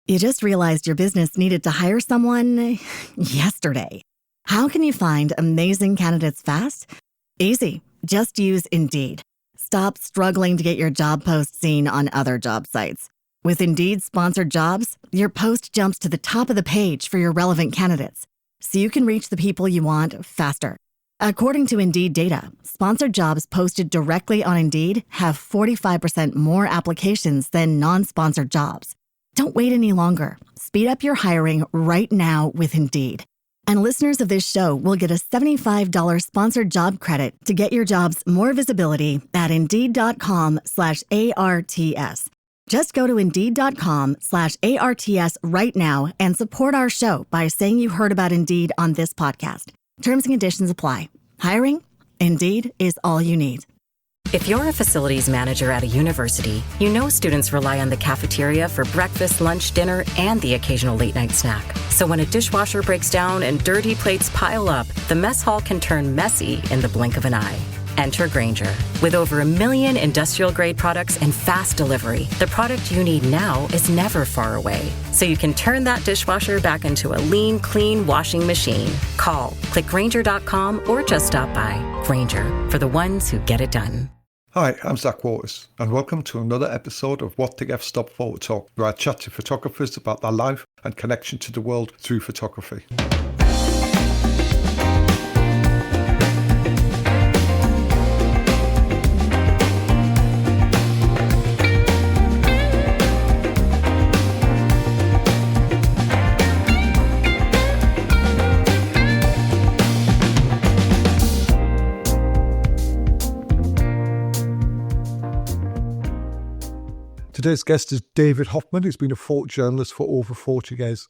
You just realized your business needed to hire someone yesterday. How can you find amazing candidates fast? Easy. Just use Indeed. Stop struggling to get your job post seen on other job sites. With Indeed sponsored jobs, your post jumps to the top of the page for your relevant candidates, so you can reach the people you want faster. According to Indeed data, sponsored jobs posted directly on Indeed have 45% more applications than non-sponsored jobs. Don't wait any longer. Speed up your hiring right now with Indeed. And listeners of this show will get a $75 sponsored job credit to get your jobs more visibility at Indeed.com/ARTS. Just go to Indeed.com/ARTS right now and support our show by saying you heard about Indeed on this podcast. Terms and conditions apply. Hiring? Indeed is all you need. If you're a facilities manager at a university, you know students rely on the cafeteria for breakfast, lunch, dinner, and the occasional late-night snack. So when a dishwasher breaks down and dirty plates pile up, the mess hall can turn messy in the blink of an eye. Enter Grainger. With over 1 million industrial-grade products and fast delivery, the product you need now is never far away. So you can turn that dishwasher back into a lean, clean washing machine. Call, click Grainger.com, or just stop by. Grainger, for the ones who get it done. Hi, I'm Zach Waters, and welcome to another episode of WTF-STOP Photo Talk, where I chat to photographers about their life and connection to the world through photography. Today's guest is David Hoffman, who's been a photojournalist for over 40 years.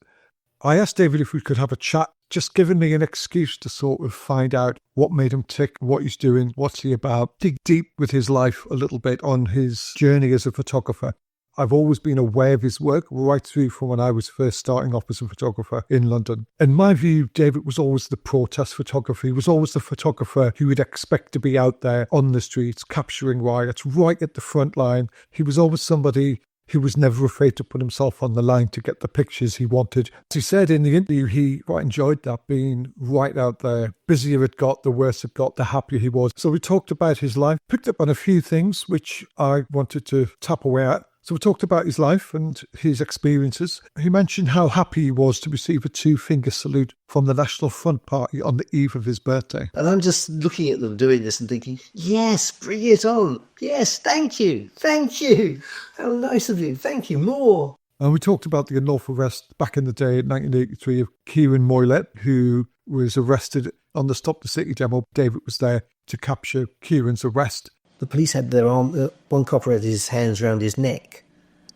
I asked David if we could have a chat, just giving me an excuse to sort of find out what made him tick, what he's doing, what's he about, dig deep with his life a little bit on his journey as a photographer. I've always been aware of his work right through from when I was first starting off as a photographer in London. In my view, David was always the protest photographer. He was always the photographer who would expect to be out there on the streets, capturing riots, right at the front line. He was always somebody who was never afraid to put himself on the line to get the pictures he wanted. As he said in the interview, he quite enjoyed that, being right out there. Busier it got, the worse it got, the happier he was. So we talked about his life, picked up on a few things which I wanted to tap away at. So we talked about his life and his experiences. He mentioned how happy he was to receive a 2-finger salute from the National Front Party on the eve of his birthday. And I'm just looking at them doing this and thinking, yes, bring it on. Yes, thank you. Thank you. How nice of you. Thank you. More. And we talked about the unlawful arrest back in the day in 1983 of Kieran Moylett, who was arrested on the Stop the City demo. David was there to capture Kieran's arrest. The police had their arm, one copper had his hands around his neck.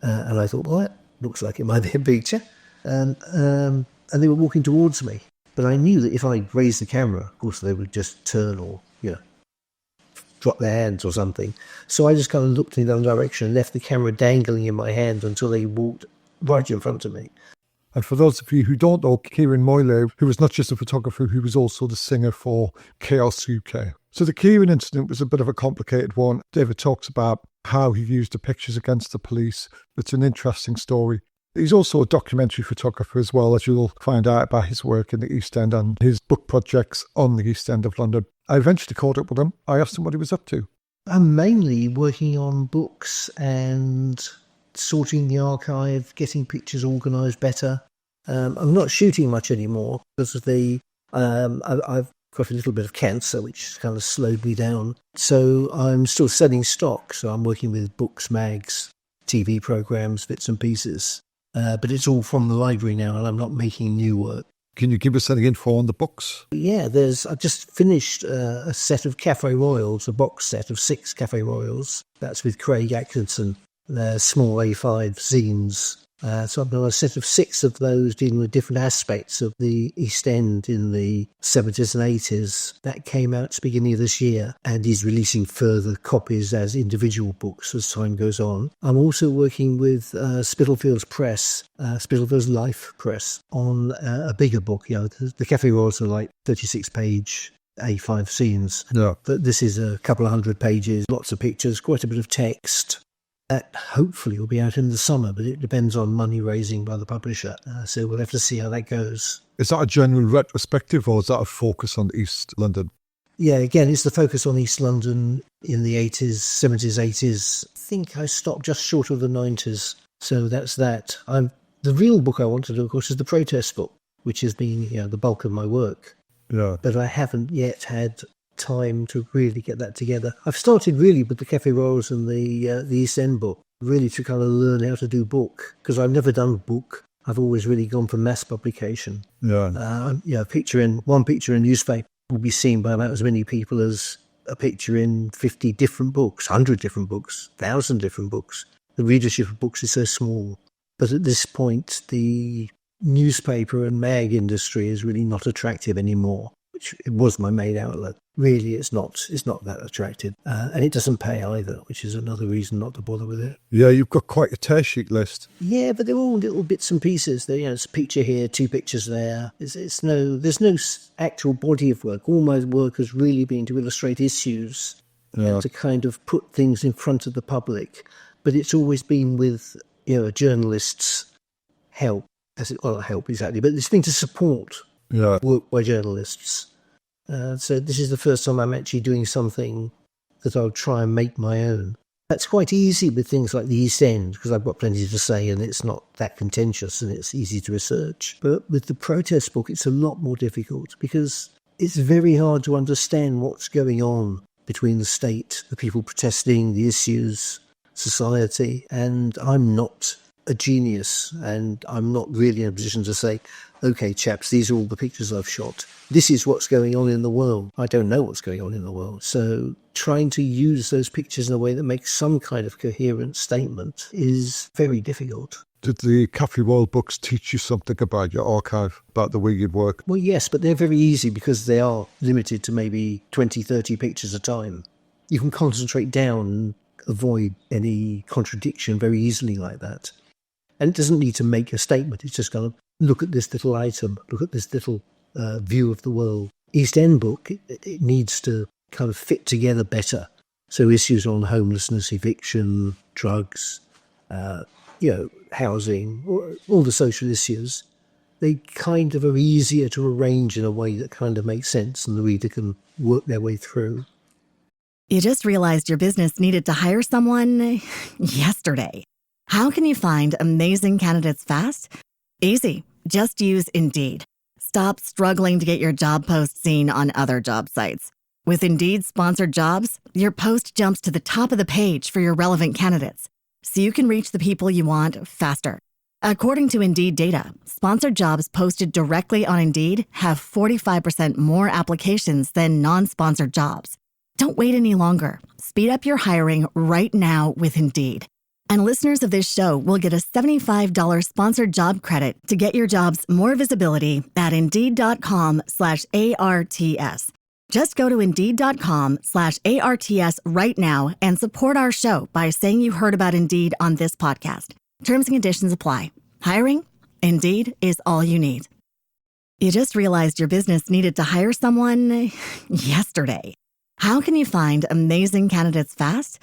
And I thought, well, that looks like it might be a picture. And they were walking towards me. But I knew that if I raised the camera, of course, they would just turn or, drop their hands or something. So I just kind of looked in the other direction and left the camera dangling in my hand until they walked right in front of me. And for those of you who don't know, Kieran Moylett, who was not just a photographer, who was also the singer for Chaos UK. So the Kieran incident was a bit of a complicated one. David talks about how he used the pictures against the police. It's an interesting story. He's also a documentary photographer as well, as you'll find out about his work in the East End and his book projects on the East End of London. I eventually caught up with him. I asked him what he was up to. I'm mainly working on books and sorting the archive, getting pictures organised better. I'm not shooting much anymore because of I've got a little bit of cancer, which kind of slowed me down. So I'm still selling stock. So I'm working with books, mags, TV programmes, bits and pieces. But it's all from the library now, and I'm not making new work. Can you give us any info on the books? Yeah, I've just finished a set of Café Royals, a box set of 6 Café Royals. That's with Craig Atkinson. They're small A5 zines. So I've done a set of 6 of those dealing with different aspects of the East End in the 70s and 80s. That came out at the beginning of this year, and he's releasing further copies as individual books as time goes on. I'm also working with Spitalfields Press, Spitalfields Life Press, on a bigger book. The Café Royals are like 36-page A5 scenes. Yeah. But this is a couple of hundred pages, lots of pictures, quite a bit of text. That hopefully will be out in the summer, but it depends on money raising by the publisher. So we'll have to see how that goes. Is that a general retrospective or is that a focus on East London? Yeah, again, it's the focus on East London in the 80s, 70s, 80s. I think I stopped just short of the 90s. So that's that. The real book I want to do, of course, is the protest book, which has been the bulk of my work. Yeah. But I haven't yet had time to really get that together. I've started really with the Café Royals and the East End book, really to kind of learn how to do book, because I've never done book. I've always really gone for mass publication. Yeah. One picture in newspaper will be seen by about as many people as a picture in 50 different books, 100 different books, 1,000 different books. The readership of books is so small. But at this point, the newspaper and mag industry is really not attractive anymore, which it was my main outlet. Really, it's not that attractive. And it doesn't pay either, which is another reason not to bother with it. Yeah, you've got quite a tear sheet list. Yeah, but they're all little bits and pieces. It's a picture here, 2 pictures there. There's no actual body of work. All my work has really been to illustrate issues and to kind of put things in front of the public. But it's always been with a journalist's help. Not help exactly, but it's been to support work by journalists. So this is the first time I'm actually doing something that I'll try and make my own. That's quite easy with things like the East End, because I've got plenty to say and it's not that contentious and it's easy to research. But with the protest book, it's a lot more difficult because it's very hard to understand what's going on between the state, the people protesting, the issues, society, and I'm not a genius and I'm not really in a position to say, okay, chaps, these are all the pictures I've shot. This is what's going on in the world. I don't know what's going on in the world. So trying to use those pictures in a way that makes some kind of coherent statement is very difficult. Did the Café Royal books teach you something about your archive, about the way you'd work? Well, yes, but they're very easy because they are limited to maybe 20, 30 pictures a time. You can concentrate down and avoid any contradiction very easily like that. And it doesn't need to make a statement. It's just kind of look at this little item, look at this little view of the world. East End book, it needs to kind of fit together better. So issues on homelessness, eviction, drugs, housing, all the social issues, they kind of are easier to arrange in a way that kind of makes sense and the reader can work their way through. You just realized your business needed to hire someone yesterday. How can you find amazing candidates fast? Easy. Just use Indeed. Stop struggling to get your job post seen on other job sites. With Indeed sponsored jobs, your post jumps to the top of the page for your relevant candidates, so you can reach the people you want faster. According to Indeed data, sponsored jobs posted directly on Indeed have 45% more applications than non-sponsored jobs. Don't wait any longer. Speed up your hiring right now with Indeed. And listeners of this show will get a $75 sponsored job credit to get your jobs more visibility at Indeed.com/ARTS. Just go to Indeed.com/ARTS right now and support our show by saying you heard about Indeed on this podcast. Terms and conditions apply. Hiring? Indeed is all you need. You just realized your business needed to hire someone yesterday. How can you find amazing candidates fast?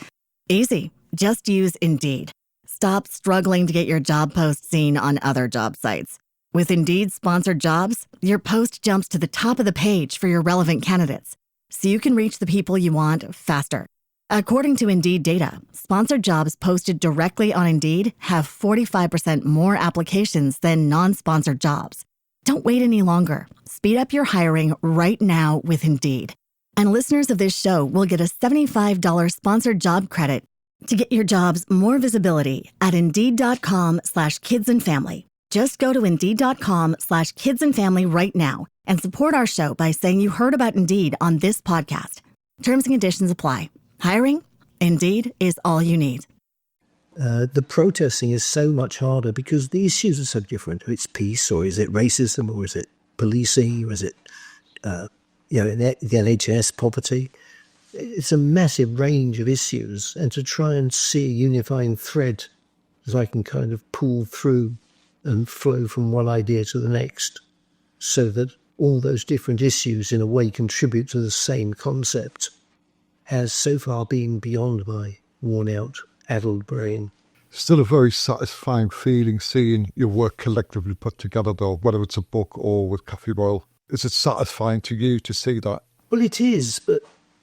Easy. Just use Indeed. Stop struggling to get your job post seen on other job sites. With Indeed sponsored jobs, your post jumps to the top of the page for your relevant candidates, so you can reach the people you want faster. According to Indeed data, sponsored jobs posted directly on Indeed have 45% more applications than non-sponsored jobs. Don't wait any longer. Speed up your hiring right now with Indeed. And listeners of this show will get a $75 sponsored job credit to get your jobs more visibility at Indeed.com/kidsandfamily. Just go to Indeed.com/kidsandfamily right now and support our show by saying you heard about Indeed on this podcast. Terms and conditions apply. Hiring? Indeed is all you need. The protesting is so much harder because the issues are so different. It's peace, or is it racism, or is it policing, or is it the NHS, poverty? It's a massive range of issues, and to try and see a unifying thread that I can kind of pull through and flow from one idea to the next so that all those different issues in a way contribute to the same concept has so far been beyond my worn out addled brain. Still a very satisfying feeling seeing your work collectively put together, though, whether it's a book or with Cafe Royal. Is it satisfying to you to see that? Well, it is, but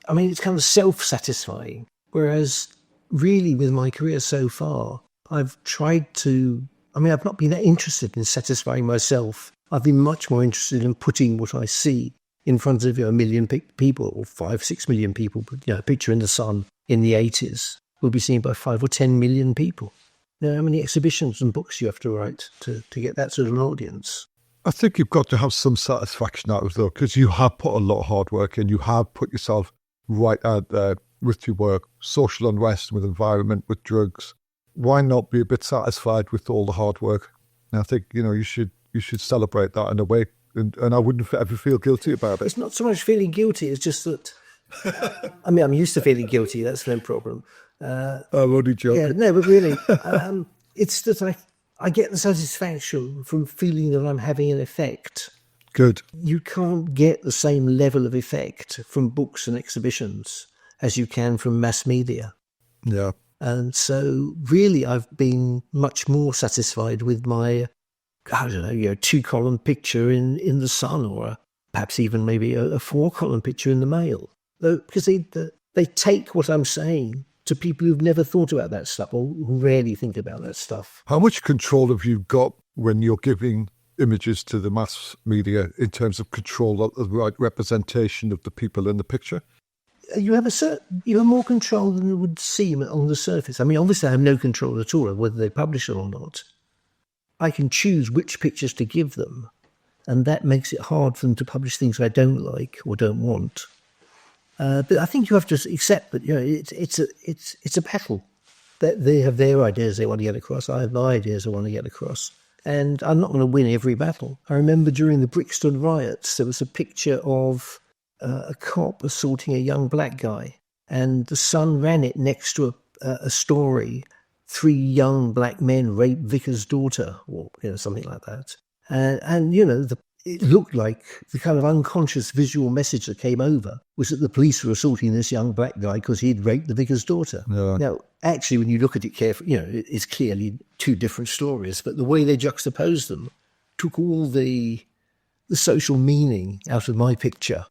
I mean, it's kind of self-satisfying. Whereas really with my career so far, I've not been that interested in satisfying myself. I've been much more interested in putting what I see in front of a million people, or 5-6 million people. A picture in the sun in the 80s will be seen by 5 or 10 million people. You know how many exhibitions and books you have to write to get that sort of an audience? I think you've got to have some satisfaction out of it, though, because you have put a lot of hard work in. You have put yourself right out there with your work, social unrest, with environment, with drugs. Why not be a bit satisfied with all the hard work? And I think, you should celebrate that in a way, and I wouldn't ever feel guilty about it. It's not so much feeling guilty, it's just that, I'm used to feeling guilty, that's no problem. I'm only joking. Yeah, no, but really, it's that I get the satisfaction from feeling that I'm having an effect. Good. You can't get the same level of effect from books and exhibitions as you can from mass media. Yeah. And so really I've been much more satisfied with my, 2-column picture in the Sun, or perhaps even maybe a 4-column picture in the Mail. Though, because they take what I'm saying to people who've never thought about that stuff or who rarely think about that stuff. How much control have you got when you're giving images to the mass media in terms of control of the right representation of the people in the picture? You have more control than it would seem on the surface. I mean, obviously I have no control at all of whether they publish it or not. I can choose which pictures to give them, and that makes it hard for them to publish things I don't like or don't want. But I think you have to accept that it's a battle. That they have their ideas they want to get across. I have my ideas I want to get across, and I'm not going to win every battle. I remember during the Brixton riots, there was a picture of a cop assaulting a young black guy, and the Sun ran it next to a story: 3 young black men raped vicar's daughter, or something like that. It looked like the kind of unconscious visual message that came over was that the police were assaulting this young black guy because he'd raped the vicar's daughter. Yeah. Now, actually, when you look at it carefully, it's clearly 2 different stories, but the way they juxtaposed them took all the social meaning out of my picture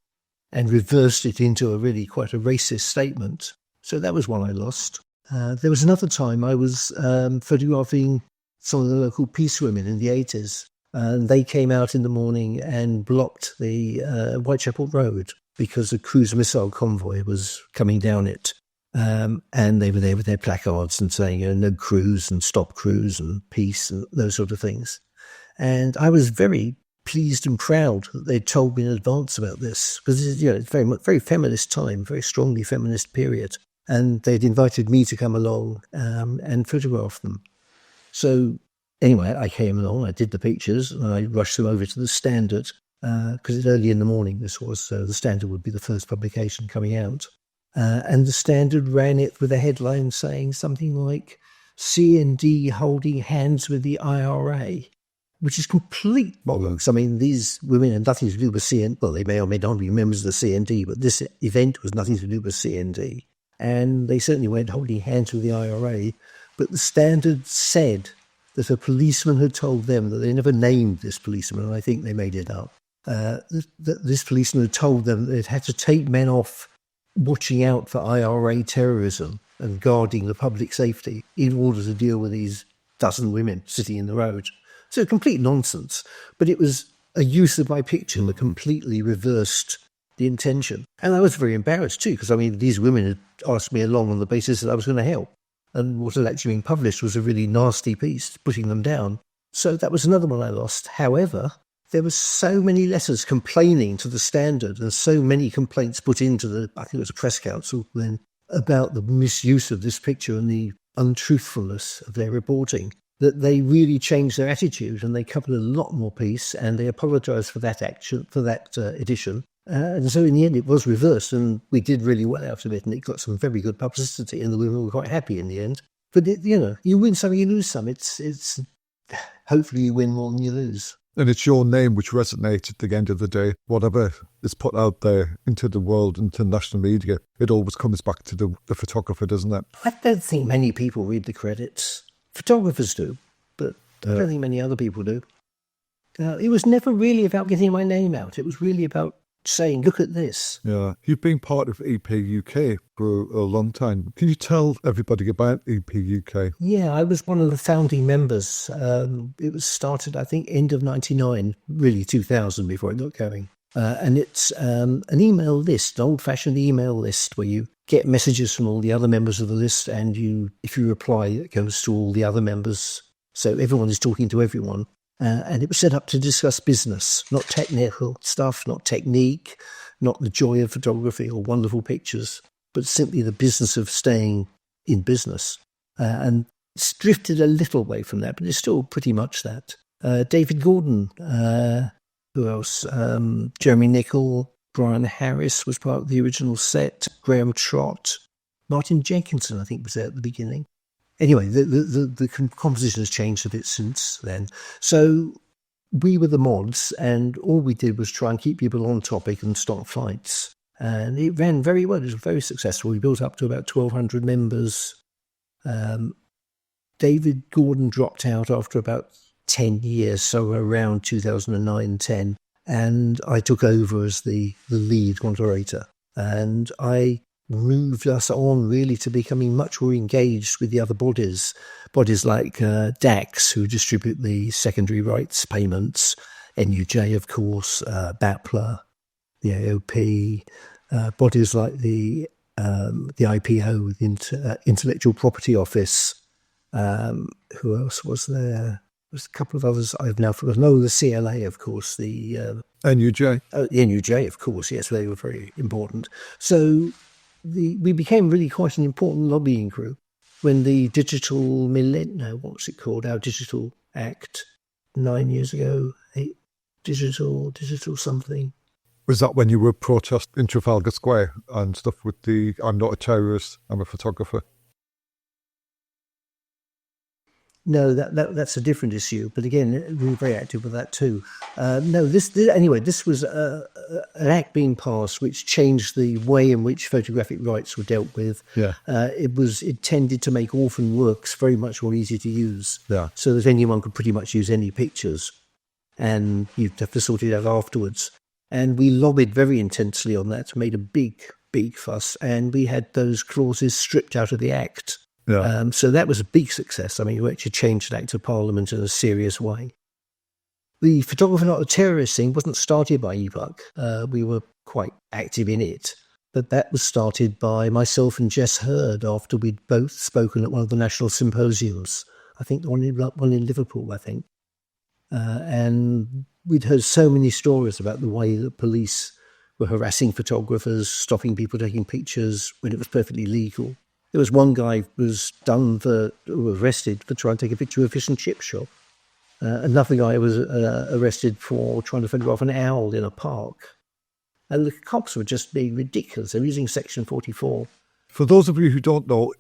and reversed it into a really quite a racist statement. So that was one I lost. There was another time I was photographing some of the local peace women in the 80s. And they came out in the morning and blocked the Whitechapel Road because a cruise missile convoy was coming down it. And they were there with their placards and saying, no cruise and stop cruise and peace and those sort of things. And I was very pleased and proud that they'd told me in advance about this, because it's very feminist time, very strongly feminist period. And they'd invited me to come along and photograph them. So anyway, I came along, I did the pictures, and I rushed them over to the Standard, because it's early in the morning this was, so the Standard would be the first publication coming out. And the Standard ran it with a headline saying something like, CND holding hands with the IRA, which is complete bollocks. I mean, these women had nothing to do with CND. Well, they may or may not be members of the CND, but this event was nothing to do with CND. And they certainly weren't holding hands with the IRA. But the Standard said that a policeman had told them, that they never named this policeman, and I think they made it up, that this policeman had told them that they'd had to take men off watching out for IRA terrorism and guarding the public safety in order to deal with these dozen women sitting in the road. So complete nonsense. But it was a use of my picture that completely reversed the intention. And I was very embarrassed too, because these women had asked me along on the basis that I was going to help. And what had actually been published was a really nasty piece, putting them down. So that was another one I lost. However, there were so many letters complaining to the Standard and so many complaints put into I think it was a press council then, about the misuse of this picture and the untruthfulness of their reporting, that they really changed their attitude and they covered a lot more piece and they apologised for that action, for that edition. And so in the end it was reversed and we did really well out of it and it got some very good publicity and the women were quite happy in the end. But, you win some, you lose some. It's hopefully you win more than you lose. And it's your name which resonates at the end of the day. Whatever is put out there into the world, into national media, it always comes back to the photographer, doesn't it? I don't think many people read the credits. Photographers do, but I don't think many other people do. It was never really about getting my name out. It was really about saying, look at this. Yeah. You've been part of EP UK for a long time. Can you tell everybody about EP UK? Yeah, I was one of the founding members. It was started, I think, end of 99, really 2000 before it got going. And it's an email list, an old-fashioned email list where you get messages from all the other members of the list, and if you reply, it goes to all the other members. So everyone is talking to everyone. And it was set up to discuss business, not technical stuff, not technique, not the joy of photography or wonderful pictures, but simply the business of staying in business. And it's drifted a little away from that, but it's still pretty much that. David Gordon, who else? Jeremy Nichol, Brian Harris was part of the original set, Graham Trott, Martin Jenkinson, I think, was there at the beginning. Anyway, the composition has changed a bit since then. So we were the mods, and all we did was try and keep people on topic and start fights. And it ran very well. It was very successful. We built up to about 1,200 members. David Gordon dropped out after about 10 years, so around 2009-10. And I took over as the lead moderator. And I moved us on really to becoming much more engaged with the other bodies like DAX, who distribute the secondary rights payments, NUJ, of course, BAPLA, the AOP, bodies like the IPO, the Intellectual Property Office. Who else was there? There's a couple of others I've now forgotten. Oh, the CLA, of course, the NUJ. The NUJ, of course, yes, they were very important. So we became really quite an important lobbying group when the digital what's it called? Our Digital Act 9 years ago, digital something. Was that when you were protesting in Trafalgar Square and stuff with the "I'm not a terrorist, I'm a photographer"? No, that's a different issue. But again, we were very active with that too. This was an act being passed which changed the way in which photographic rights were dealt with. Yeah. It tended to make orphan works very much more easy to use. Yeah. So that anyone could pretty much use any pictures, and you'd have to sort it out afterwards. And we lobbied very intensely on that, made a big fuss, and we had those clauses stripped out of the act. Yeah. So that was a big success. I mean, we actually changed the Act of Parliament in a serious way. The Photographer Not a Terrorist thing wasn't started by EPUC. We were quite active in it. But that was started by myself and Jess Hurd after we'd both spoken at one of the national symposiums. I think one in Liverpool, I think. And we'd heard so many stories about the way that police were harassing photographers, stopping people taking pictures when it was perfectly legal. There was one guy who was arrested for trying to take a picture of a fish and chip shop. Another guy was arrested for trying to photograph an owl in a park. And the cops were just being ridiculous. They were using Section 44. For those of you who don't know,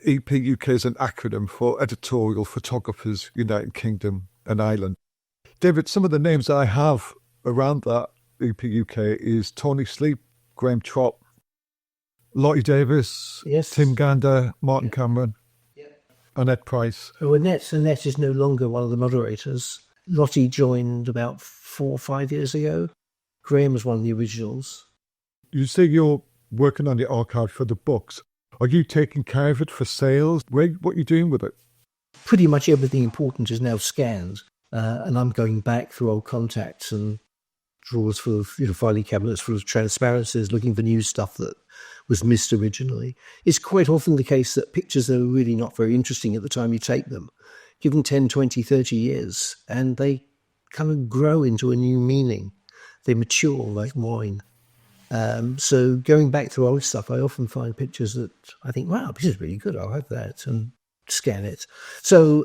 EPUK is an acronym for Editorial Photographers United Kingdom and Ireland. David, some of the names I have around that EPUK is Tony Sleep, Graham Trott, Lottie Davis, yes. Tim Gander, Martin Cameron, Annette Price. Oh, Annette is no longer one of the moderators. Lottie joined about 4 or 5 years ago. Graham was one of the originals. You say you're working on the archive for the books. Are you taking care of it for sales? What are you doing with it? Pretty much everything important is now scanned. And I'm going back through old contacts and drawers full of, filing cabinets full of transparencies, looking for new stuff that was missed originally. It's quite often the case that pictures are really not very interesting at the time you take them. Give them 10, 20, 30 years, and they kind of grow into a new meaning. They mature like wine. So going back through old stuff, I often find pictures that I think, wow, this is really good, I'll have that, and scan it. So,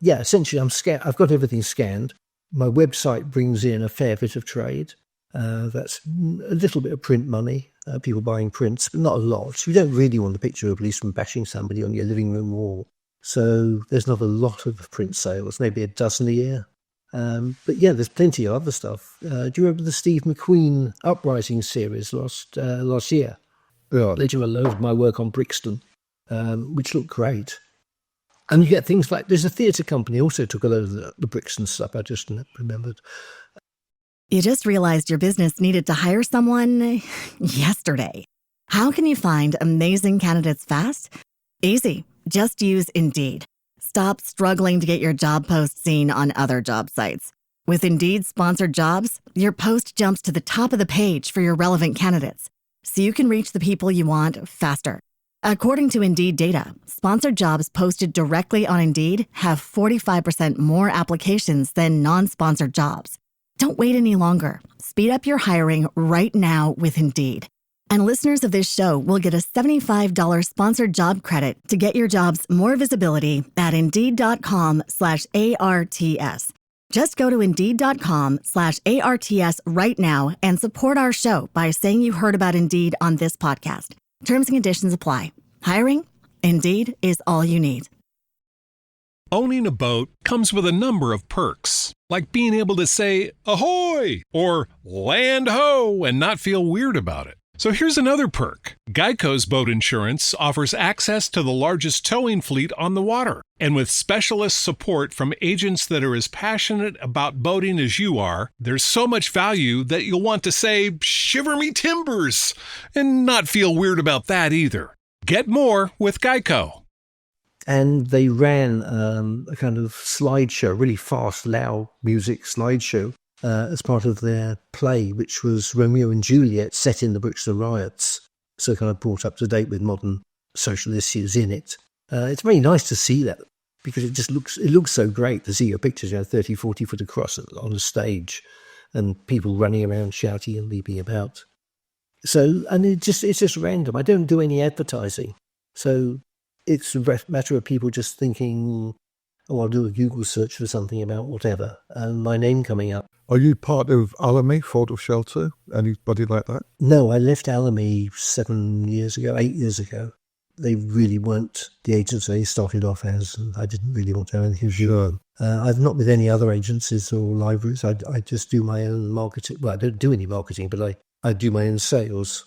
essentially I've got everything scanned. My website brings in a fair bit of trade. That's a little bit of print money, people buying prints, but not a lot. You don't really want the picture of policeman bashing somebody on your living room wall. So there's not a lot of print sales, maybe a dozen a year. But yeah, there's plenty of other stuff. Do you remember the Steve McQueen Uprising series last year? Yeah. They do a load of my work on Brixton, which looked great. And you get things like, there's a theatre company also took a load of the Brixton stuff, I just remembered. You just realized your business needed to hire someone yesterday. How can you find amazing candidates fast? Easy. Just use Indeed. Stop struggling to get your job post seen on other job sites. With Indeed sponsored jobs, your post jumps to the top of the page for your relevant candidates, so you can reach the people you want faster. According to Indeed data, sponsored jobs posted directly on Indeed have 45% more applications than non-sponsored jobs. Don't wait any longer. Speed up your hiring right now with Indeed. And listeners of this show will get a $75 sponsored job credit to get your jobs more visibility at Indeed.com/ARTS. Just go to Indeed.com/ARTS right now and support our show by saying you heard about Indeed on this podcast. Terms and conditions apply. Hiring? Indeed is all you need. Owning a boat comes with a number of perks, like being able to say, ahoy, or land ho, and not feel weird about it. So here's another perk. Geico's boat insurance offers access to the largest towing fleet on the water. And with specialist support from agents that are as passionate about boating as you are, there's so much value that you'll want to say, shiver me timbers, and not feel weird about that either. Get more with Geico. And they ran a kind of slideshow, really fast, loud music slideshow, as part of their play, which was Romeo and Juliet set in the Brixton riots. So kind of brought up to date with modern social issues in it. It's very nice to see that because it looks so great to see your pictures, 30, 40 foot across on a stage and people running around shouting and leaping about. So, and it's just random. I don't do any advertising. So it's a matter of people just thinking, oh, I'll do a Google search for something about whatever, and my name coming up. Are you part of Alamy Photo Shelter? Anybody like that? No, I left Alamy 8 years ago. They really weren't the agents they started off as, and I didn't really want to have anything to do with them. I've not with any other agencies or libraries. I just do my own marketing. Well, I don't do any marketing, but I do my own sales.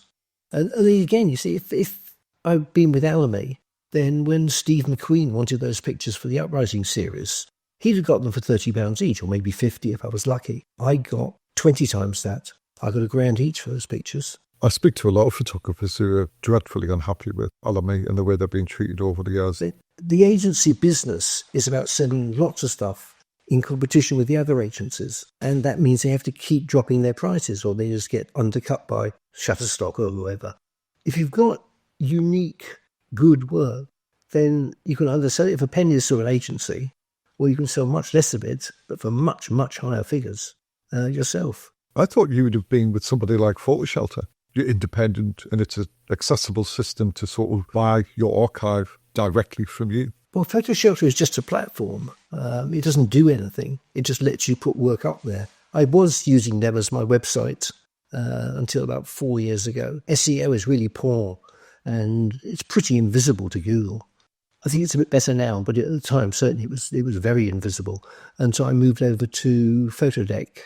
And again, you see, if I'd been with Alamy, then when Steve McQueen wanted those pictures for the Uprising series, he'd have got them for £30 each, or maybe 50 if I was lucky. I got 20 times that. I got £1,000 each for those pictures. I speak to a lot of photographers who are dreadfully unhappy with Alamy and the way they've been treated over the years. The agency business is about selling lots of stuff in competition with the other agencies. And that means they have to keep dropping their prices or they just get undercut by Shutterstock or whoever. If you've got unique, good work, then you can either sell it for pennies to an agency or you can sell much less of it, but for much, much higher figures yourself. I thought you would have been with somebody like Photo Shelter. You're independent and it's an accessible system to sort of buy your archive directly from you. Well, Photo Shelter is just a platform. It doesn't do anything. It just lets you put work up there. I was using them as my website until about 4 years ago. SEO is really poor and it's pretty invisible to Google. I think it's a bit better now, but at the time, certainly it was very invisible. And so I moved over to Photodeck,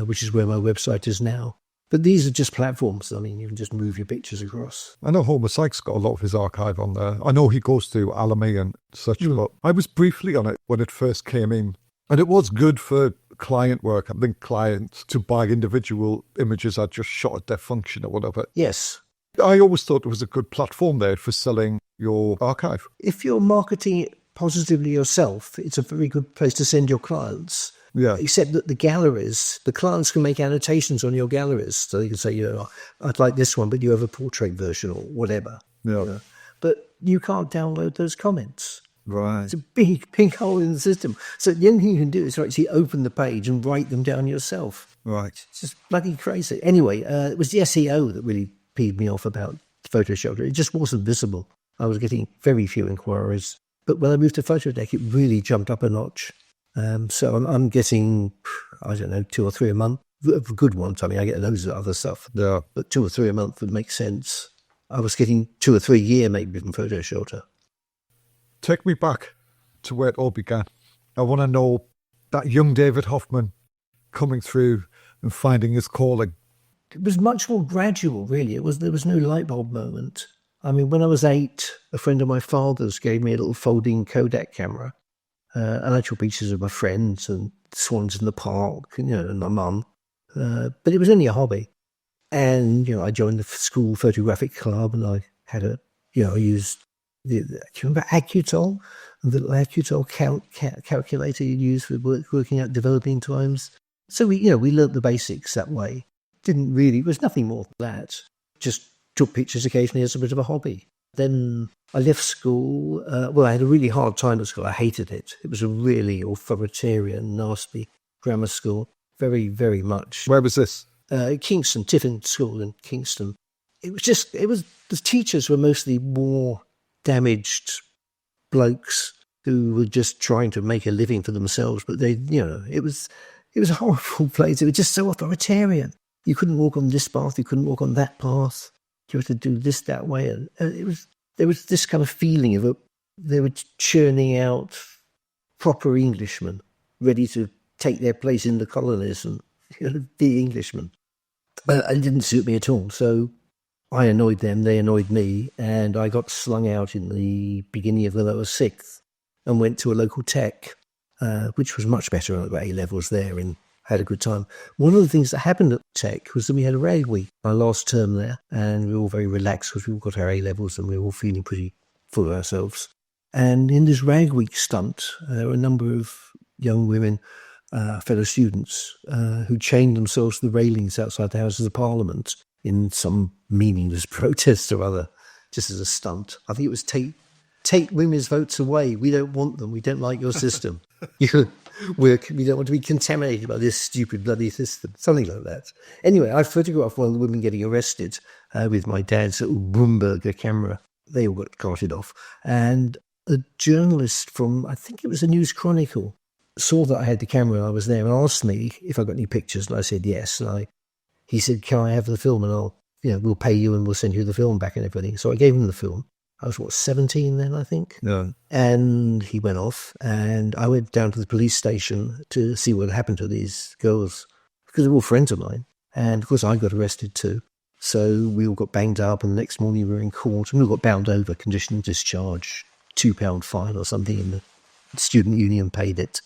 which is where my website is now. But these are just platforms. I mean, you can just move your pictures across. I know Homer Sykes got a lot of his archive on there. I know he goes to Alamy and such, but I was briefly on it when it first came in. And it was good for client work. I think clients to buy individual images I just shot at their function or whatever. Yes. I always thought it was a good platform there for selling your archive. If you're marketing it positively yourself, it's a very good place to send your clients. Yeah. Except that the clients can make annotations on your galleries. So they can say, I'd like this one, but you have a portrait version or whatever. Yeah. But you can't download those comments. Right. It's a big hole in the system. So the only thing you can do is actually open the page and write them down yourself. Right. It's just bloody crazy. Anyway, it was the SEO that really peed me off about Photo Shelter. It just wasn't visible. I was getting very few inquiries. But when I moved to Photodeck, it really jumped up a notch. So I'm getting, 2 or 3 a month. Good ones. I mean, I get loads of other stuff. Yeah. But 2 or 3 a month would make sense. I was getting 2 or 3 a year maybe from Photo Shelter. Take me back to where it all began. I want to know that young David Hoffman coming through and finding his calling? It was much more gradual, really. There was no light bulb moment. I mean, when I was 8, a friend of my father's gave me a little folding Kodak camera, and I took pictures of my friends and swans in the park, and my mum. But it was only a hobby. And, I joined the school photographic club, and I had I used do you remember Accutol? The little Accutol calculator you use for working out developing times. So we learnt the basics that way. It was nothing more than that. Just took pictures occasionally as a bit of a hobby. Then I left school. I had a really hard time at school. I hated it. It was a really authoritarian, nasty grammar school. Very, very much. Where was this? Kingston, Tiffin School in Kingston. The teachers were mostly war damaged blokes who were just trying to make a living for themselves. But it was a horrible place. It was just so authoritarian. You couldn't walk on this path. You couldn't walk on that path. You had to do this that way. And there was this kind of feeling of they were churning out proper Englishmen ready to take their place in the colonies and be Englishmen. It didn't suit me at all. So I annoyed them, they annoyed me, and I got slung out in the beginning of the lower 6th and went to a local tech, which was much better. I got A-levels there and had a good time. One of the things that happened at tech was that we had a rag week, my last term there, and we were all very relaxed because we all got our A-levels and we were all feeling pretty full of ourselves. And in this rag week stunt, there were a number of young women, fellow students, who chained themselves to the railings outside the Houses of Parliament in some meaningless protest or other, just as a stunt. I think it was take women's votes away. We don't want them. We don't like your system. We don't want to be contaminated by this stupid bloody system. Something like that. Anyway, I photographed one of the women getting arrested with my dad's little Bloomberger camera. They all got carted off. And a journalist from, I think it was the News Chronicle, saw that I had the camera and I was there and asked me if I got any pictures. And I said yes. And he said, can I have the film? And we'll pay you and we'll send you the film back and everything. So I gave him the film. I was, 17 then, I think? No. And he went off and I went down to the police station to see what happened to these girls because they're all friends of mine. And of course I got arrested too. So we all got banged up and the next morning we were in court and we all got bound over, conditional discharge, £2 fine or something, and the student union paid it.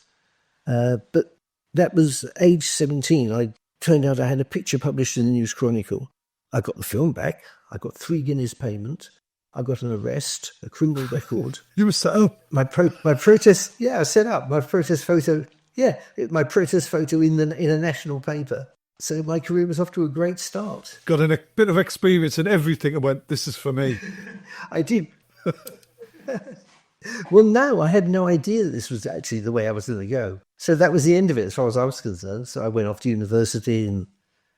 But that was age 17. I turned out I had a picture published in the News Chronicle. I got the film back. I got 3 guineas payment. I got an arrest, a criminal record. You were set up. My protest, I set up my protest photo. Yeah, my protest photo in a national paper. So my career was off to a great start. Got a bit of experience in everything and went, this is for me. I did. Well, no, I had no idea that this was actually the way I was going to go. So that was the end of it as far as I was concerned. So I went off to university and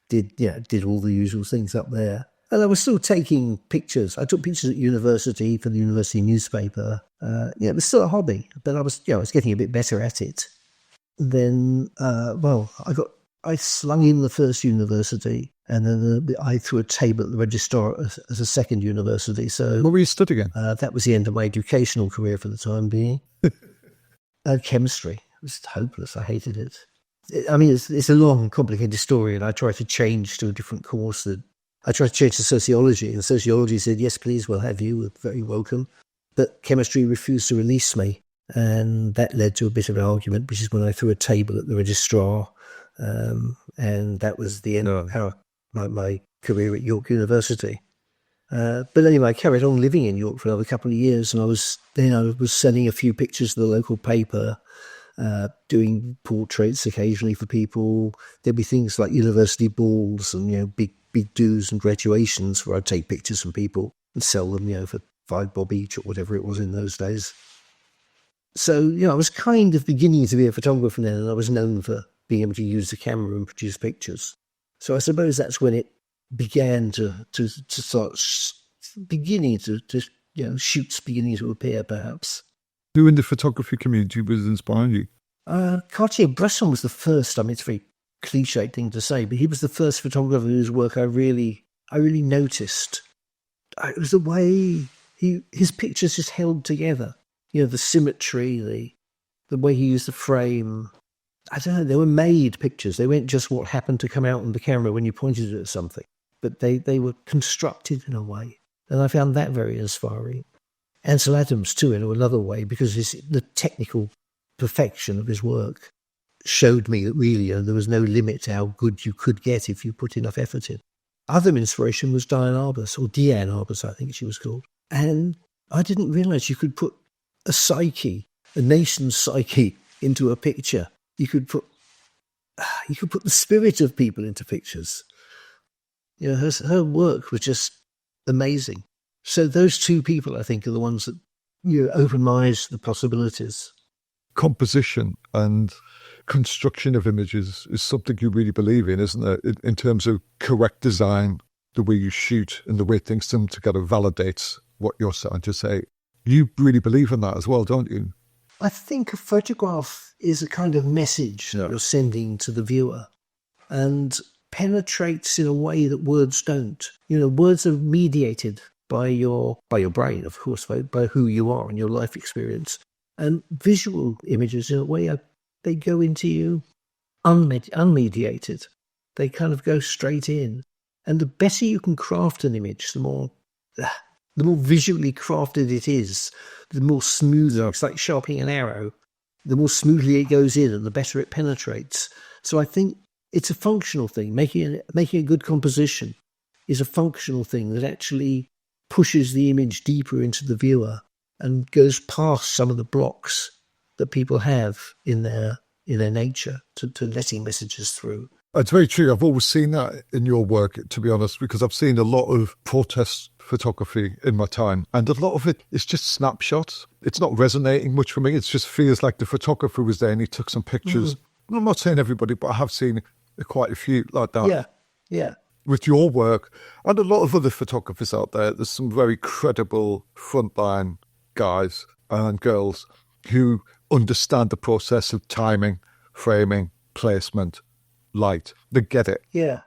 did all the usual things up there. And I was still taking pictures. I took pictures at university for the university newspaper. It was still a hobby, but I was getting a bit better at it. Then, I slung in the first university, and then I threw a table at the registrar as a second university. So what were you studying? That was the end of my educational career for the time being. Chemistry. It was hopeless. I hated it. I mean, it's a long, complicated story, and I tried to change to a different course. I tried to change to sociology, and sociology said, yes, please, we'll have you. We're very welcome. But chemistry refused to release me, and that led to a bit of an argument, which is when I threw a table at the registrar, and that was the end of my career at York University. But anyway, I carried on living in York for another couple of years, and I was sending a few pictures to the local paper, doing portraits occasionally for people. There'd be things like university balls and big do's and graduations where I'd take pictures from people and sell them for £5 bob each or whatever it was in those days. So I was kind of beginning to be a photographer then, and I was known for being able to use the camera and produce pictures. So I suppose that's when it began to start beginning to shoots beginning to appear, perhaps. Who in the photography community was inspiring you? Cartier-Bresson was the first. I mean, it's a very cliched thing to say, but he was the first photographer whose work I really noticed. It was the way his pictures just held together. The symmetry, the way he used the frame. I don't know, they were made pictures. They weren't just what happened to come out on the camera when you pointed it at something, but they were constructed in a way. And I found that very inspiring. Ansel Adams, too, in another way, because the technical perfection of his work showed me that really there was no limit to how good you could get if you put enough effort in. Other inspiration was Diane Arbus, or Deanne Arbus, I think she was called. And I didn't realise you could put a psyche, a nation's psyche, into a picture. You could put the spirit of people into pictures. You know, her work was just amazing. So those two people, I think, are the ones that open my eyes to the possibilities. Composition and construction of images is something you really believe in, isn't it? In terms of correct design, the way you shoot and the way things come together validates what you're trying to say. You really believe in that as well, don't you? I think a photograph is a kind of message you're sending to the viewer and penetrates in a way that words don't. You know, words are mediated by your brain, of course, by who you are and your life experience. And visual images, in a way, they go into you unmediated. They kind of go straight in. And the better you can craft an image, the more visually crafted it is, the more smoother. It's like sharpening an arrow. The more smoothly it goes in and the better it penetrates. So I think it's a functional thing. Making a good composition is a functional thing that actually pushes the image deeper into the viewer and goes past some of the blocks that people have in their nature to letting messages through. It's very true. I've always seen that in your work, to be honest, because I've seen a lot of protest photography in my time, and a lot of it is just snapshots. It's not resonating much for me. It just feels like the photographer was there and he took some pictures. Mm-hmm. I'm not saying everybody, but I have seen quite a few like that. Yeah. With your work and a lot of other photographers out there, there's some very credible frontline guys and girls who understand the process of timing, framing, placement, light. They get it. Yeah.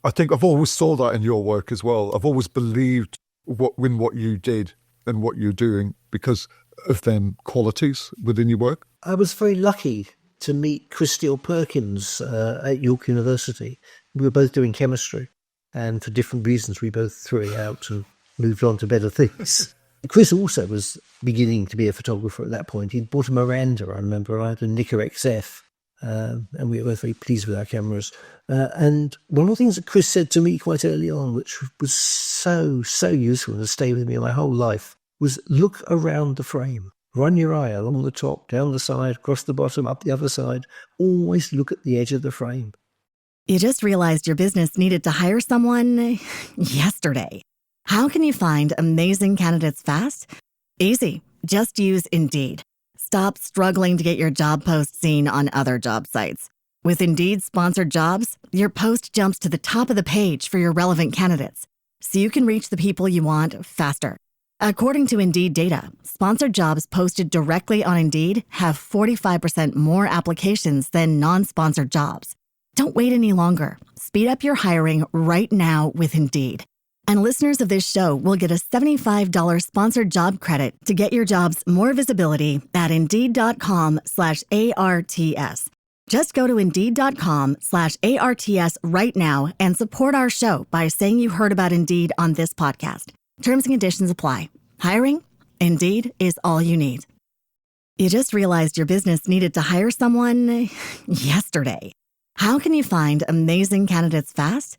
I think I've always saw that in your work as well. I've always believed in what you did and what you're doing because of them qualities within your work. I was very lucky to meet Chris Steele-Perkins at York University. We were both doing chemistry, and for different reasons we both threw it out and moved on to better things. Chris also was beginning to be a photographer at that point. He'd bought a Miranda, I remember. I had a Nikon XF, and we were both very pleased with our cameras. And one of the things that Chris said to me quite early on, which was so useful and has stayed with me my whole life, was look around the frame. Run your eye along the top, down the side, across the bottom, up the other side. Always look at the edge of the frame. You just realized your business needed to hire someone yesterday. How can you find amazing candidates fast? Easy. Just use Indeed. Stop struggling to get your job post seen on other job sites. With Indeed sponsored jobs, your post jumps to the top of the page for your relevant candidates, so you can reach the people you want faster. According to Indeed data, sponsored jobs posted directly on Indeed have 45% more applications than non-sponsored jobs. Don't wait any longer. Speed up your hiring right now with Indeed. And listeners of this show will get a $75 sponsored job credit to get your jobs more visibility at Indeed.com/ARTS. Just go to Indeed.com/ARTS right now and support our show by saying you heard about Indeed on this podcast. Terms and conditions apply. Hiring? Indeed is all you need. You just realized your business needed to hire someone yesterday. How can you find amazing candidates fast?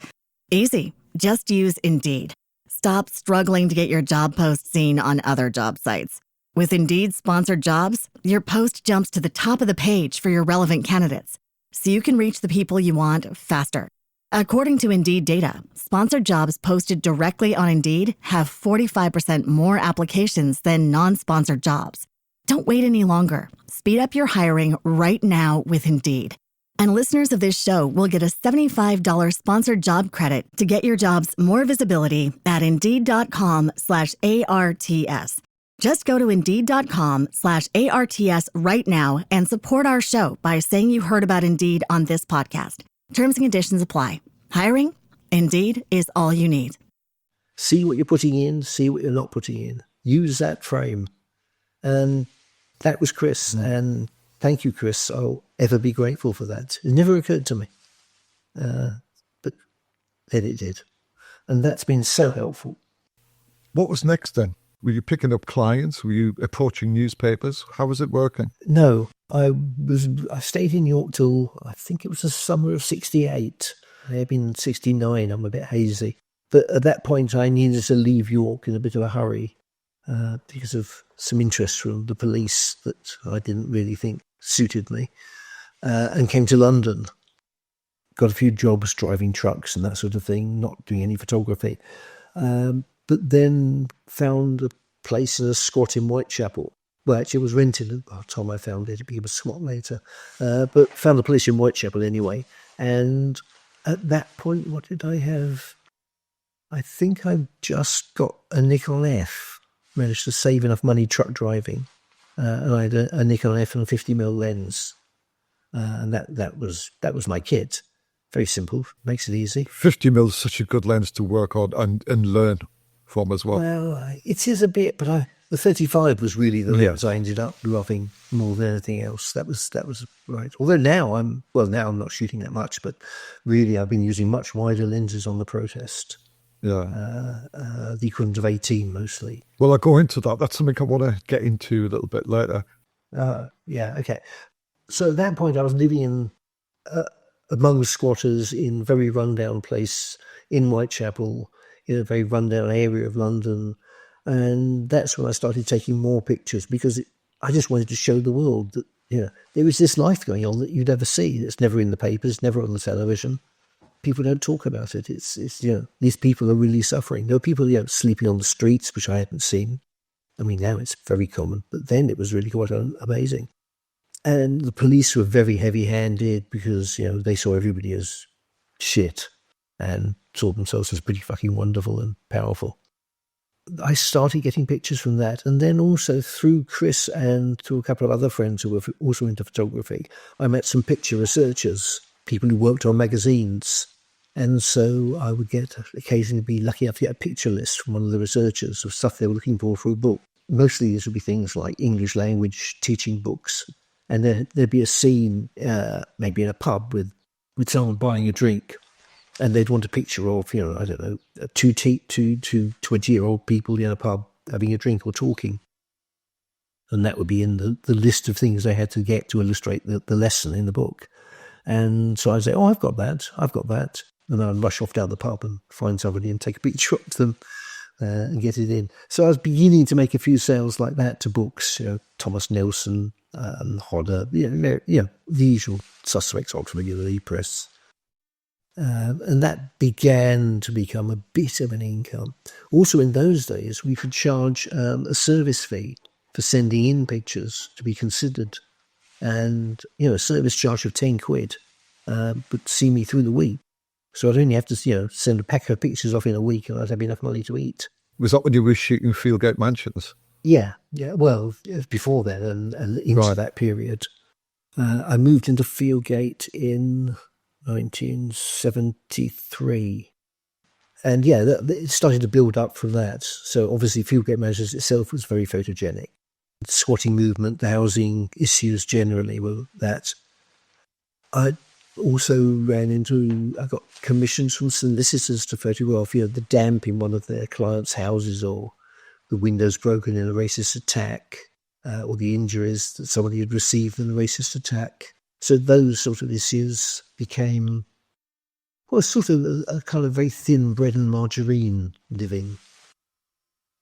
Easy. Just use Indeed. Stop struggling to get your job post seen on other job sites. With Indeed sponsored jobs, your post jumps to the top of the page for your relevant candidates, so you can reach the people you want faster. According to Indeed data, sponsored jobs posted directly on Indeed have 45% more applications than non-sponsored jobs. Don't wait any longer. Speed up your hiring right now with Indeed. And listeners of this show will get a $75 sponsored job credit to get your jobs more visibility at Indeed.com/ARTS. Just go to Indeed.com/ARTS right now and support our show by saying you heard about Indeed on this podcast. Terms and conditions apply. Hiring? Indeed is all you need. See what you're putting in, see what you're not putting in. Use that frame. And that was Chris. And Thank you, Chris. I'll ever be grateful for that. It never occurred to me. But then it did. And that's been so helpful. What was next then? Were you picking up clients? Were you approaching newspapers? How was it working? No, I stayed in York till, I think it was the summer of 68. It may have been 69, I'm a bit hazy. But at that point, I needed to leave York in a bit of a hurry because of some interest from the police that I didn't really think suited me, and came to London. Got a few jobs driving trucks and that sort of thing, not doing any photography. But then found a place in a squat in Whitechapel. Well, actually, it was rented by the time I found it. It became a squat later. But found a place in Whitechapel anyway. And at that point, what did I have? I think I just got a Nikon F. Managed to save enough money truck driving. And I had a Nikon F and a 50mm lens. And that was my kit. Very simple. Makes it easy. 50mm is such a good lens to work on and learn from as well. Well, it is a bit, but the 35 was really the lens I ended up loving more than anything else. That was right. Although now I'm not shooting that much, but really I've been using much wider lenses on the Protest. Yeah. The equivalent of 18 mostly. Well, I'll go into that. That's something I want to get into a little bit later. Yeah, okay. So at that point I was living in among squatters in a very rundown place in Whitechapel, in a very rundown area of London. And that's when I started taking more pictures because I just wanted to show the world that, there is this life going on that you'd never see. It's never in the papers, never on the television. People don't talk about it. It's these people are really suffering. There are people, sleeping on the streets, which I hadn't seen. I mean, now it's very common, but then it was really quite amazing. And the police were very heavy-handed because, they saw everybody as shit and saw themselves as pretty fucking wonderful and powerful. I started getting pictures from that. And then also through Chris and through a couple of other friends who were also into photography, I met some picture researchers, people who worked on magazines. And so I would occasionally be lucky enough to get a picture list from one of the researchers of stuff they were looking for a book. Mostly these would be things like English language teaching books. And there'd be a scene, maybe in a pub with someone buying a drink, and they'd want a picture of, I don't know, two 20-year-old people in a pub having a drink or talking. And that would be in the list of things they had to get to illustrate the lesson in the book. And so I'd say, oh, I've got that. And I'd rush off down the pub and find somebody and take a picture of them and get it in. So I was beginning to make a few sales like that to books, Thomas Nelson, Hodder, the usual suspects, Oxford Regularly Press. And that began to become a bit of an income. Also in those days, we could charge a service fee for sending in pictures to be considered. And, a service charge of 10 quid would see me through the week. So I'd only have to, send a pack of pictures off in a week and I'd have enough money to eat. Was that when you were shooting Fieldgate Mansions? Yeah. Well, it was before then and into that period. I moved into Fieldgate in 1973. And it started to build up from that. So obviously Fieldgate Mansions itself was very photogenic. The squatting movement, the housing issues generally were that. I also I got commissions from solicitors to photograph, the damp in one of their clients' houses or the windows broken in a racist attack or the injuries that somebody had received in a racist attack. So those sort of issues became, sort of a kind of very thin bread and margarine living.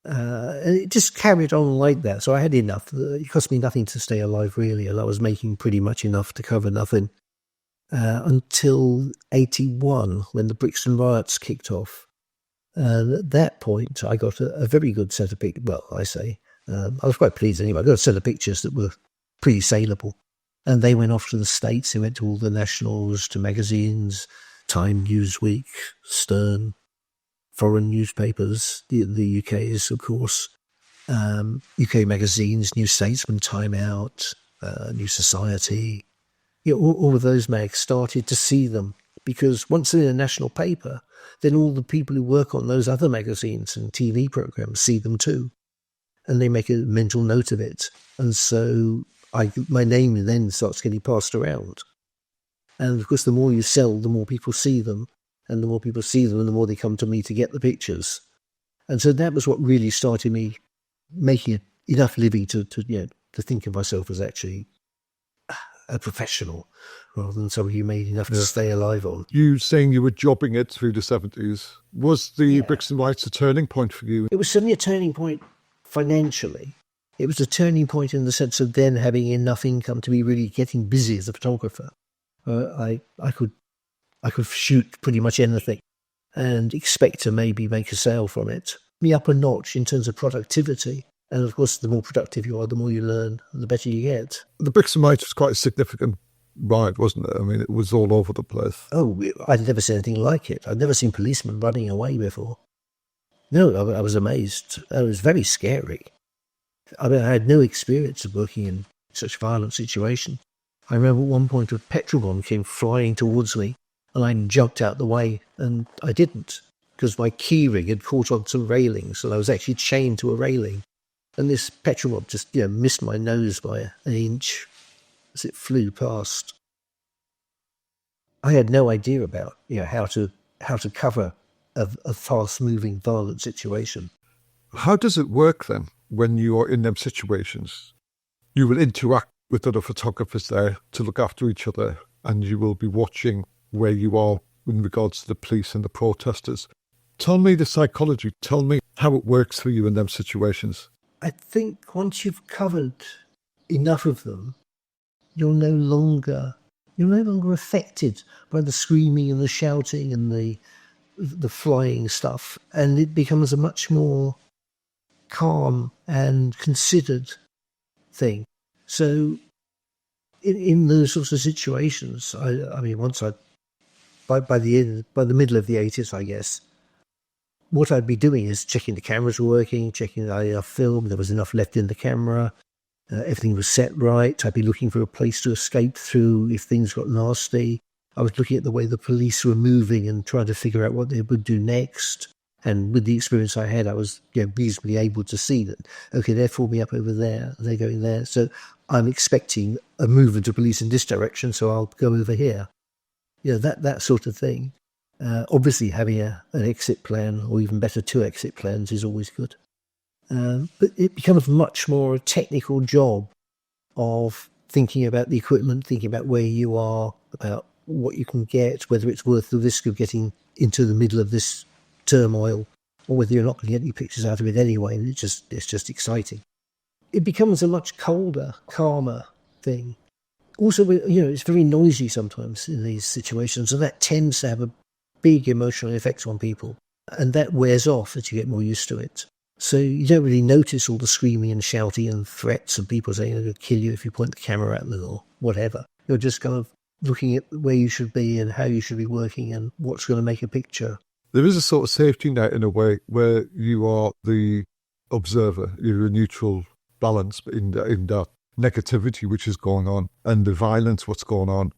And it just carried on like that. So I had enough. It cost me nothing to stay alive, really, and I was making pretty much enough to cover nothing until 81, when the Brixton riots kicked off. And at that point, I got a very good set of pictures. Well, I was quite pleased anyway. I got a set of pictures that were pretty saleable. And they went off to the States. They went to all the nationals, to magazines, Time, Newsweek, Stern, foreign newspapers, the UK's, of course, UK magazines, New Statesman, Time Out, New Society. All of those mags started to see them because once they're in a national paper, then all the people who work on those other magazines and TV programs see them too. And they make a mental note of it. And so my name then starts getting passed around. And of course, the more you sell, the more people see them. And the more people see them, the more they come to me to get the pictures. And so that was what really started me making enough living to think of myself as actually a professional rather than somebody who made enough to stay alive on. You saying you were jobbing it through the 70s. Was the Bricks and Whites a turning point for you? It was certainly a turning point financially. It was a turning point in the sense of then having enough income to be really getting busy as a photographer. I could shoot pretty much anything and expect to maybe make a sale from it. Me up a notch in terms of productivity. And of course, the more productive you are, the more you learn, the better you get. The Bricks and Whites was quite a significant riot, wasn't it? I mean, it was all over the place. Oh, I'd never seen anything like it. I'd never seen policemen running away before. No, I was amazed. It was very scary. I mean, I had no experience of working in such a violent situation. I remember at one point a petrol bomb came flying towards me and I jumped out the way, and I didn't because my key ring had caught on some railings and I was actually chained to a railing. And this petrol bomb just missed my nose by an inch as it flew past. I had no idea about how to cover a fast-moving, violent situation. How does it work then when you are in them situations? You will interact with other photographers there to look after each other, and you will be watching where you are in regards to the police and the protesters. Tell me the psychology. Tell me how it works for you in them situations. I think once you've covered enough of them, you're no longer affected by the screaming and the shouting and the flying stuff, and it becomes a much more calm and considered thing. So in those sorts of situations, I mean, once by the middle of the 80s, I guess, what I'd be doing is checking the cameras were working, checking that I had enough film, there was enough left in the camera, everything was set right. I'd be looking for a place to escape through if things got nasty. I was looking at the way the police were moving and trying to figure out what they would do next. And with the experience I had, I was reasonably able to see that, okay, they're forming up over there, they're going there. So I'm expecting a movement of police in this direction, so I'll go over here. That sort of thing. Obviously, having an exit plan, or even better, 2 exit plans, is always good. But it becomes much more a technical job of thinking about the equipment, thinking about where you are, about what you can get, whether it's worth the risk of getting into the middle of this turmoil, or whether you're not going to get any pictures out of it anyway, and it's just exciting. It becomes a much colder, calmer thing. Also, it's very noisy sometimes in these situations, and that tends to have a big emotional effect on people, and that wears off as you get more used to it. So you don't really notice all the screaming and shouting and threats and people saying they're going to kill you if you point the camera at them or whatever. You're just kind of looking at where you should be and how you should be working and what's going to make a picture. There is a sort of safety net in a way where you are the observer, you're a neutral balance in that negativity which is going on and the violence what's going on.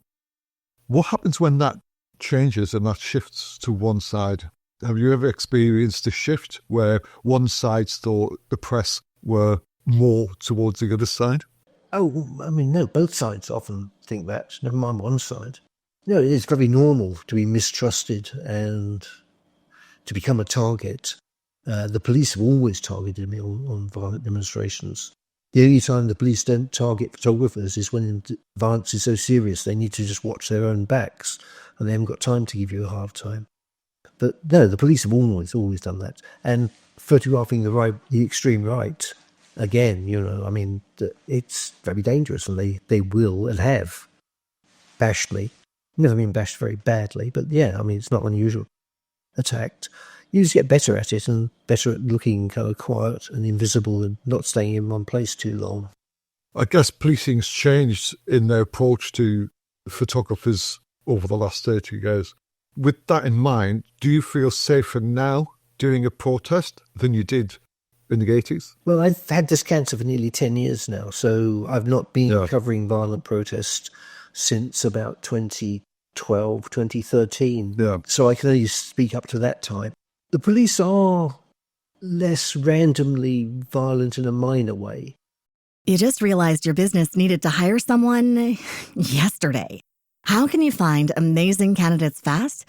What happens when that changes and that shifts to one side? Have you ever experienced a shift where one side thought the press were more towards the other side? Oh, I mean, no, both sides often think that, never mind one side. No, it is very normal to be mistrusted and to become a target. The police have always targeted me on violent demonstrations. The only time the police don't target photographers is when violence is so serious they need to just watch their own backs and they haven't got time to give you a hard time. But no, the police have always done that. And photographing the extreme right, again, I mean, it's very dangerous, and they will and have bashed me. Never been bashed very badly, but yeah, I mean, it's not unusual. Attacked. You just get better at it and better at looking kind of quiet and invisible and not staying in one place too long. I guess policing's changed in their approach to photographers over the last 30 years. With that in mind, do you feel safer now during a protest than you did in the 80s? Well, I've had this cancer for nearly 10 years now, so I've not been covering violent protest since about 2012, 2013. Yeah. So I can only speak up to that time. The police are less randomly violent in a minor way. You just realized your business needed to hire someone yesterday. How can you find amazing candidates fast?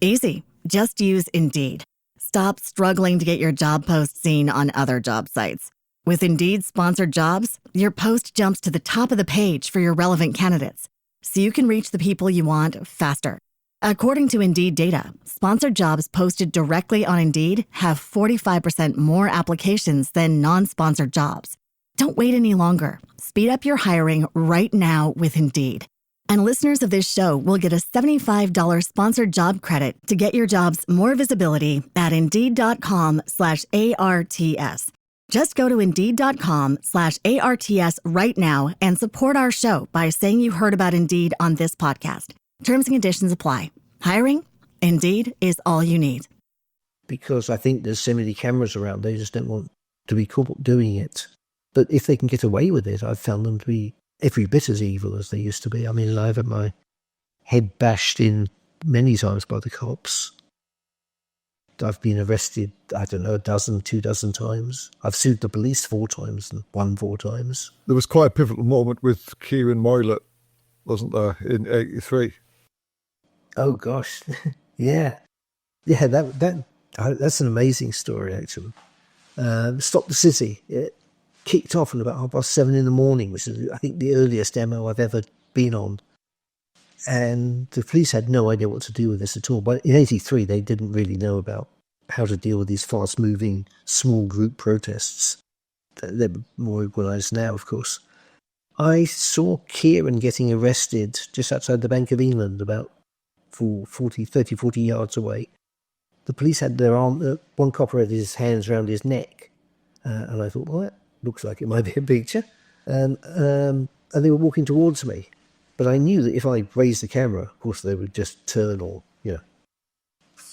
Easy. Just use Indeed. Stop struggling to get your job post seen on other job sites. With Indeed sponsored jobs, your post jumps to the top of the page for your relevant candidates, so you can reach the people you want faster. According to Indeed data, sponsored jobs posted directly on Indeed have 45% more applications than non-sponsored jobs. Don't wait any longer. Speed up your hiring right now with Indeed. And listeners of this show will get a $75 sponsored job credit to get your jobs more visibility at Indeed.com/ARTS. Just go to Indeed.com/ARTS right now and support our show by saying you heard about Indeed on this podcast. Terms and conditions apply. Hiring? Indeed is all you need. Because I think there's so many cameras around, they just don't want to be caught doing it. But if they can get away with it, I've found them to be every bit as evil as they used to be. I mean, I've had my head bashed in many times by the cops. I've been arrested, I don't know, 2 dozen times. I've sued the police 4 times and won 4 times. There was quite a pivotal moment with Kieran Moylett, wasn't there, in 83? Oh, gosh. Yeah. Yeah, that's an amazing story, actually. Stop the City. It kicked off at about 7:30 in the morning, which is, I think, the earliest demo I've ever been on. And the police had no idea what to do with this at all. But in 83, they didn't really know about how to deal with these fast-moving, small group protests. They're more organised now, of course. I saw Kieran getting arrested just outside the Bank of England, about 40 yards away. The police had their arm, one copper had his hands around his neck. And I thought, well, that looks like it might be a picture. And they were walking towards me. But I knew that if I raised the camera, of course, they would just turn or,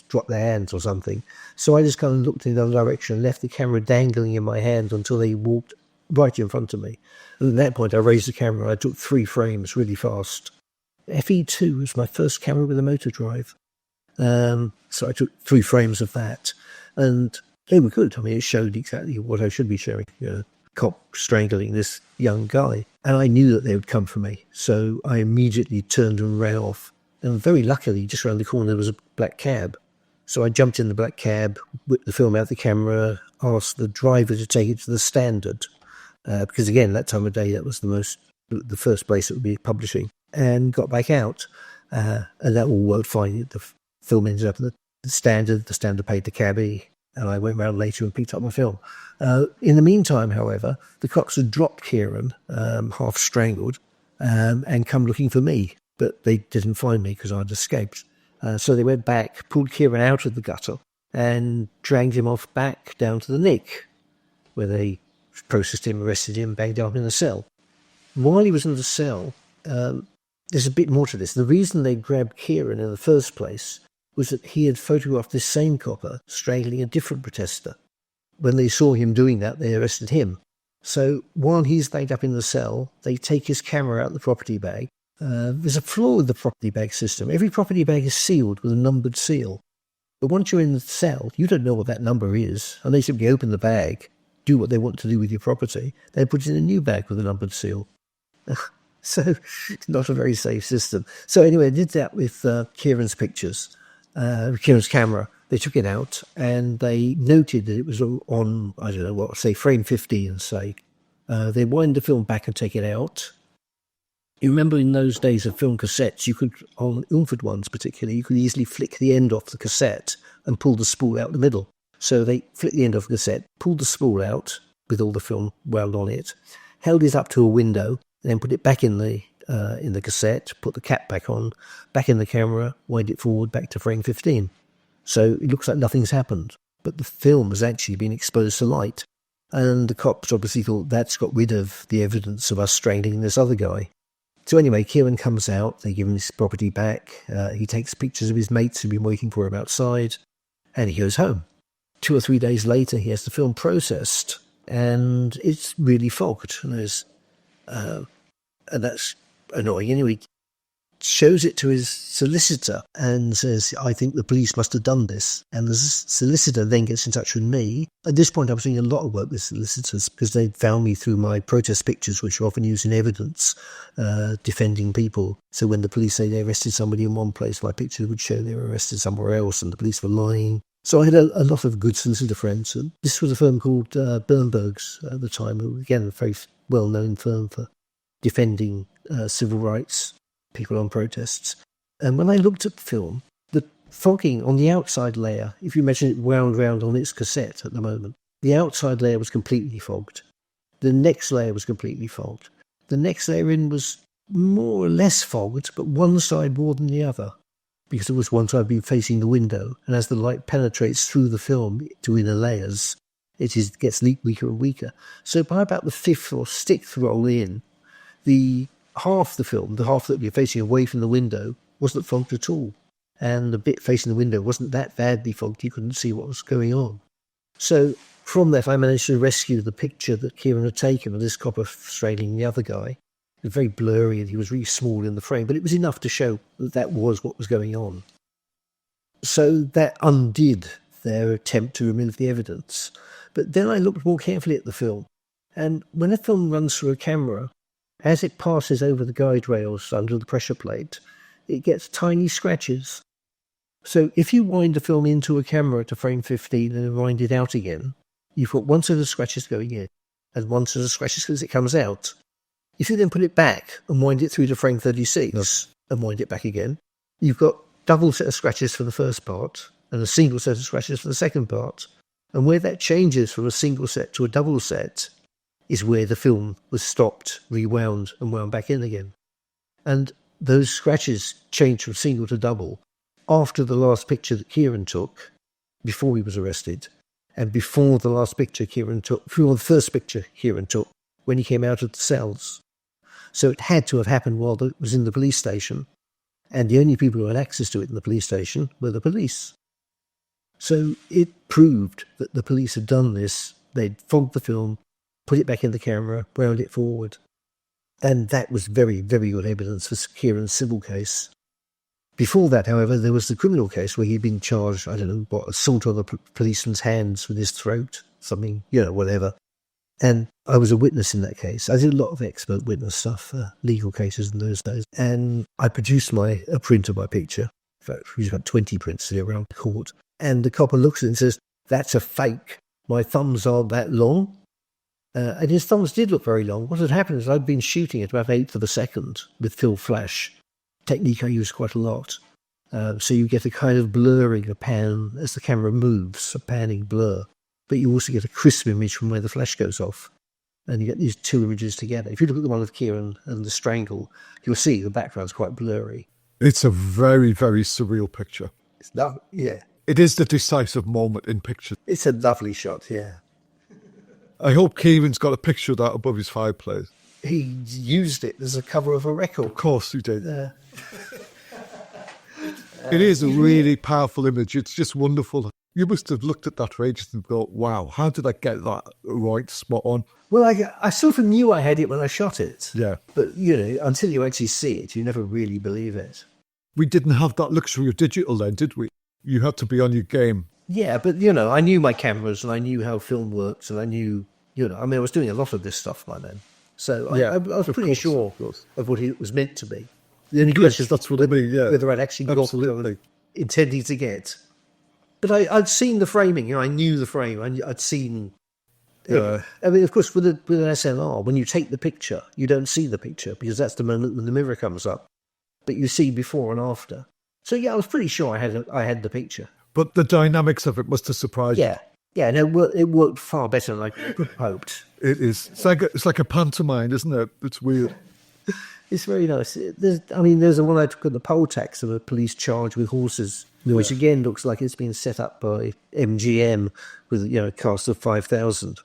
drop their hands or something. So I just kind of looked in the other direction and left the camera dangling in my hand until they walked right in front of me. And at that point, I raised the camera and I took 3 frames really fast. FE2 was my first camera with a motor drive. So I took 3 frames of that. And they were good. I mean, it showed exactly what I should be showing. Cop strangling this young guy. And I knew that they would come for me. So I immediately turned and ran off. And very luckily, just around the corner, there was a black cab. So I jumped in the black cab, whipped the film out the camera, asked the driver to take it to the Standard. Because again, that time of day, that was the first place it would be publishing. And got back out. And that all worked fine. The film ended up in the Standard. The Standard paid the cabbie. And I went round later and picked up my film. In the meantime, however, the cops had dropped Kieran, half strangled, and come looking for me. But they didn't find me because I'd escaped. So they went back, pulled Kieran out of the gutter, and dragged him off back down to the Nick, where they processed him, arrested him, banged him up in the cell. While he was in the cell, there's a bit more to this. The reason they grabbed Kieran in the first place was that he had photographed this same copper strangling a different protester. When they saw him doing that, they arrested him. So while he's laid up in the cell, they take his camera out of the property bag. There's a flaw with the property bag system. Every property bag is sealed with a numbered seal. But once you're in the cell, you don't know what that number is, and they simply open the bag, do what they want to do with your property, then put it in a new bag with a numbered seal. So, not a very safe system. So anyway, I did that with Kieran's pictures, Kieran's camera. They took it out, and they noted that it was on, I don't know what, say frame 15, say. They wind the film back and take it out. You remember in those days of film cassettes, you could, on Ilford ones particularly, you could easily flick the end off the cassette and pull the spool out the middle. So they flicked the end off the cassette, pulled the spool out with all the film wound on it, held it up to a window, and then put it back in the cassette, put the cap back on, back in the camera, wind it forward back to frame 15. So it looks like nothing's happened, but the film has actually been exposed to light. And the cops obviously thought that's got rid of the evidence of us strangling this other guy. So anyway, Kieran comes out, they give him his property back, he takes pictures of his mates who've been waiting for him outside, and he goes home. 2 or 3 days later, he has the film processed, and it's really fogged. And that's annoying. Anyway, shows it to his solicitor and says, I think the police must have done this. And the solicitor then gets in touch with me. At this point, I was doing a lot of work with solicitors because they'd found me through my protest pictures, which are often used in evidence, defending people. So when the police say they arrested somebody in one place, my picture would show they were arrested somewhere else and the police were lying. So I had a lot of good solicitor friends. And this was a firm called Bernberg's at the time, who, again, a very well-known firm for defending civil rights, people on protests. And when I looked at the film, the fogging on the outside layer, if you imagine it wound round on its cassette at the moment, the outside layer was completely fogged. The next layer was completely fogged. The next layer in was more or less fogged, but one side more than the other, because it was one side being facing the window. And as the light penetrates through the film to inner layers, it gets weaker and weaker. So by about the fifth or sixth roll in, the half the film, the half that you're facing away from the window, wasn't fogged at all. And the bit facing the window wasn't that badly fogged, you couldn't see what was going on. So from that, I managed to rescue the picture that Kieran had taken of this copper straining the other guy. It was very blurry and he was really small in the frame, but it was enough to show that that was what was going on. So that undid their attempt to remove the evidence. But then I looked more carefully at the film. And when a film runs through a camera, as it passes over the guide rails under the pressure plate, it gets tiny scratches. So if you wind the film into a camera to frame 15 and wind it out again, you've got one set of scratches going in and one set of scratches as it comes out. If you then put it back and wind it through to frame 36 and wind it back again, you've got double set of scratches for the first part and a single set of scratches for the second part. And where that changes from a single set to a double set is where the film was stopped, rewound, and wound back in again. And those scratches changed from single to double after the last picture that Kieran took, before he was arrested, and before the last picture Kieran took, before the first picture Kieran took, when he came out of the cells. So it had to have happened while it was in the police station, and the only people who had access to it in the police station were the police. So it proved that the police had done this. They'd fogged the film, put it back in the camera, wound it forward. And that was very, very good evidence for Kieran's civil case. Before that, however, there was the criminal case where he'd been charged, I don't know, assault on a policeman's hands with his throat, something, whatever. And I was a witness in that case. I did a lot of expert witness stuff, legal cases in those days. And I produced a print of my picture. In fact, we used about 20 prints around the court. And the copper looks at it and says, "That's a fake. My thumbs aren't that long." And his thumbs did look very long. What had happened is I'd been shooting at about an eighth of a second with fill flash, technique I use quite a lot. So you get a kind of blurring, a pan, as the camera moves, a panning blur. But you also get a crisp image from where the flash goes off. And you get these two images together. If you look at the one of Kieran and the strangle, you'll see the background's quite blurry. It's a very, very surreal picture. It's lovely, yeah. It is the decisive moment in pictures. It's a lovely shot, yeah. I hope Kieran's got a picture of that above his fireplace. He used it as a cover of a record. Of course he did. It is a really powerful image. It's just wonderful. You must have looked at that for ages and thought, wow, how did I get that right spot on? Well, I sort of knew I had it when I shot it. Yeah. But, until you actually see it, you never really believe it. We didn't have that luxury of digital then, did we? You had to be on your game. Yeah, but, I knew my cameras and I knew how film works and I knew, I was doing a lot of this stuff by then. So I was pretty sure of what it was meant to be. The only question is whether I'd actually got what I was intending to get. But I'd seen the framing, I knew the frame. I'd seen... I mean, of course, with an SLR, when you take the picture, you don't see the picture because that's the moment when the mirror comes up. But you see before and after. So, I was pretty sure I had the picture. But the dynamics of it must have surprised you. Yeah, and it worked far better than I hoped. It is. It's like a pantomime, isn't it? It's weird. It's very nice. There's the one I took at the poll tax of a police charge with horses, which again looks like it's been set up by MGM with a cast of 5,000.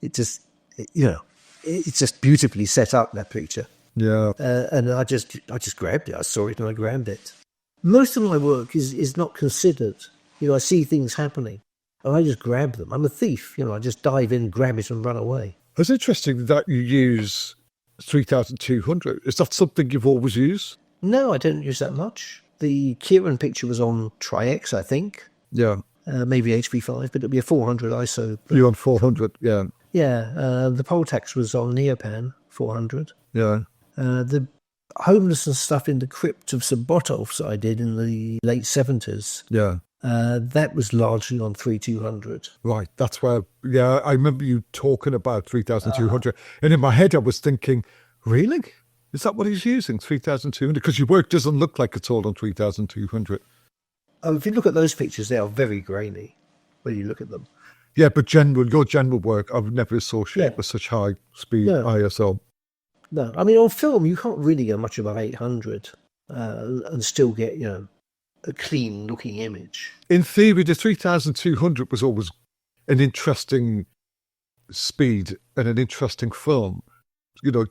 It just, it's just beautifully set up, that picture. Yeah. And I just grabbed it. I saw it and I grabbed it. Most of my work is not considered. I see things happening and I just grab them. I'm a thief. I just dive in, grab it and run away. It's interesting that you use 3,200. Is that something you've always used? No, I don't use that much. The Kieran picture was on Tri-X, I think. Yeah. Maybe HV5, but it'll be a 400 ISO. You're on 400, yeah. Yeah, the Poltax was on Neopan 400. Yeah. The homelessness stuff in the crypt of Sobotovs I did in the late 70s. Yeah. That was largely on 3200. Right, that's where, yeah, I remember you talking about 3200. And in my head, I was thinking, really? Is that what he's using, 3200? Because your work doesn't look like it's all on 3200. Oh, if you look at those pictures, they are very grainy when you look at them. Yeah, but your general work, I would never associate with such high speed ISO. No, I mean, on film, you can't really go much above 800 and still get, a clean looking image. In theory, the 3200 was always an interesting speed and an interesting film.